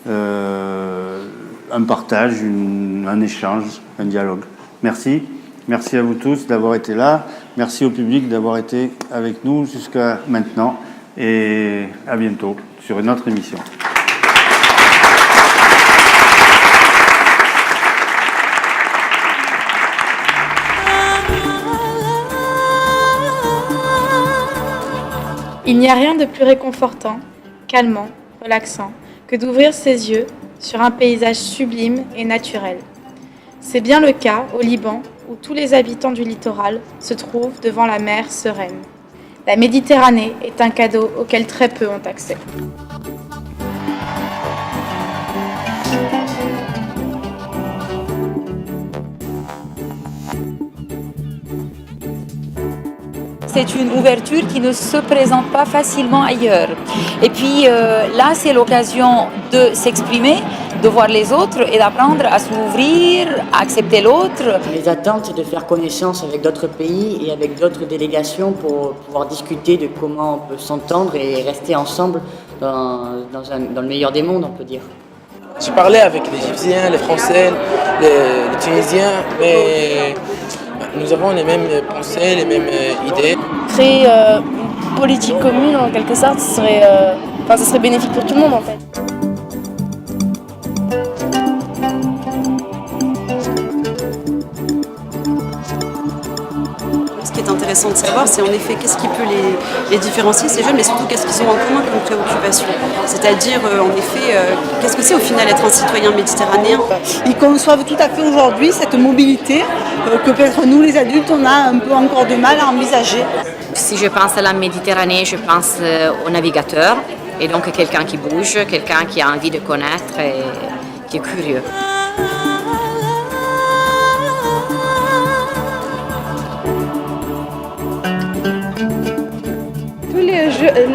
un partage, un échange, un dialogue. Merci. Merci à vous tous d'avoir été là. Merci au public d'avoir été avec nous jusqu'à maintenant. Et à bientôt sur une autre émission. Il n'y a rien de plus réconfortant, calmant, relaxant que d'ouvrir ses yeux sur un paysage sublime et naturel. C'est bien le cas au Liban où tous les habitants du littoral se trouvent devant la mer sereine. La Méditerranée est un cadeau auquel très peu ont accès. C'est une ouverture qui ne se présente pas facilement ailleurs. Et puis là, c'est l'occasion de s'exprimer, de voir les autres et d'apprendre à s'ouvrir, à accepter l'autre. Les attentes, c'est de faire connaissance avec d'autres pays et avec d'autres délégations pour pouvoir discuter de comment on peut s'entendre et rester ensemble dans le meilleur des mondes, on peut dire. J'ai parlé avec les Égyptiens, les Français, les Tunisiens, mais nous avons les mêmes pensées, les mêmes idées. Créer une politique commune, en quelque sorte, ça serait bénéfique pour tout le monde, en fait. Ce qui est intéressant de savoir, c'est en effet qu'est-ce qui peut les différencier, ces jeunes, mais surtout qu'est-ce qu'ils ont en commun comme préoccupation. C'est-à-dire, en effet, qu'est-ce que c'est au final être un citoyen méditerranéen? Ils conçoivent tout à fait aujourd'hui cette mobilité que peut-être nous, les adultes, on a un peu encore de mal à envisager. Si je pense à la Méditerranée, je pense au navigateur, et donc quelqu'un qui bouge, quelqu'un qui a envie de connaître et qui est curieux.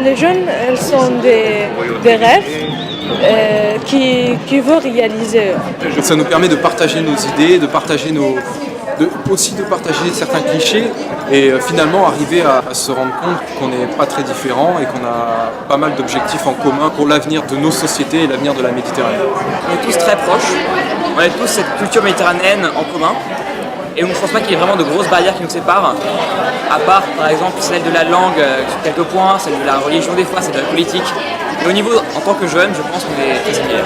Les jeunes, elles sont des rêves qui veulent réaliser. Ça nous permet de partager nos idées, de partager aussi de partager certains clichés et finalement arriver à se rendre compte qu'on n'est pas très différents et qu'on a pas mal d'objectifs en commun pour l'avenir de nos sociétés et l'avenir de la Méditerranée. On est tous très proches, on a tous cette culture méditerranéenne en commun. Et on ne pense pas qu'il y ait vraiment de grosses barrières qui nous séparent, à part par exemple celle de la langue sur quelques points, celle de la religion des fois, celle de la politique. Et au niveau, en tant que jeune, je pense qu'on est très similaires.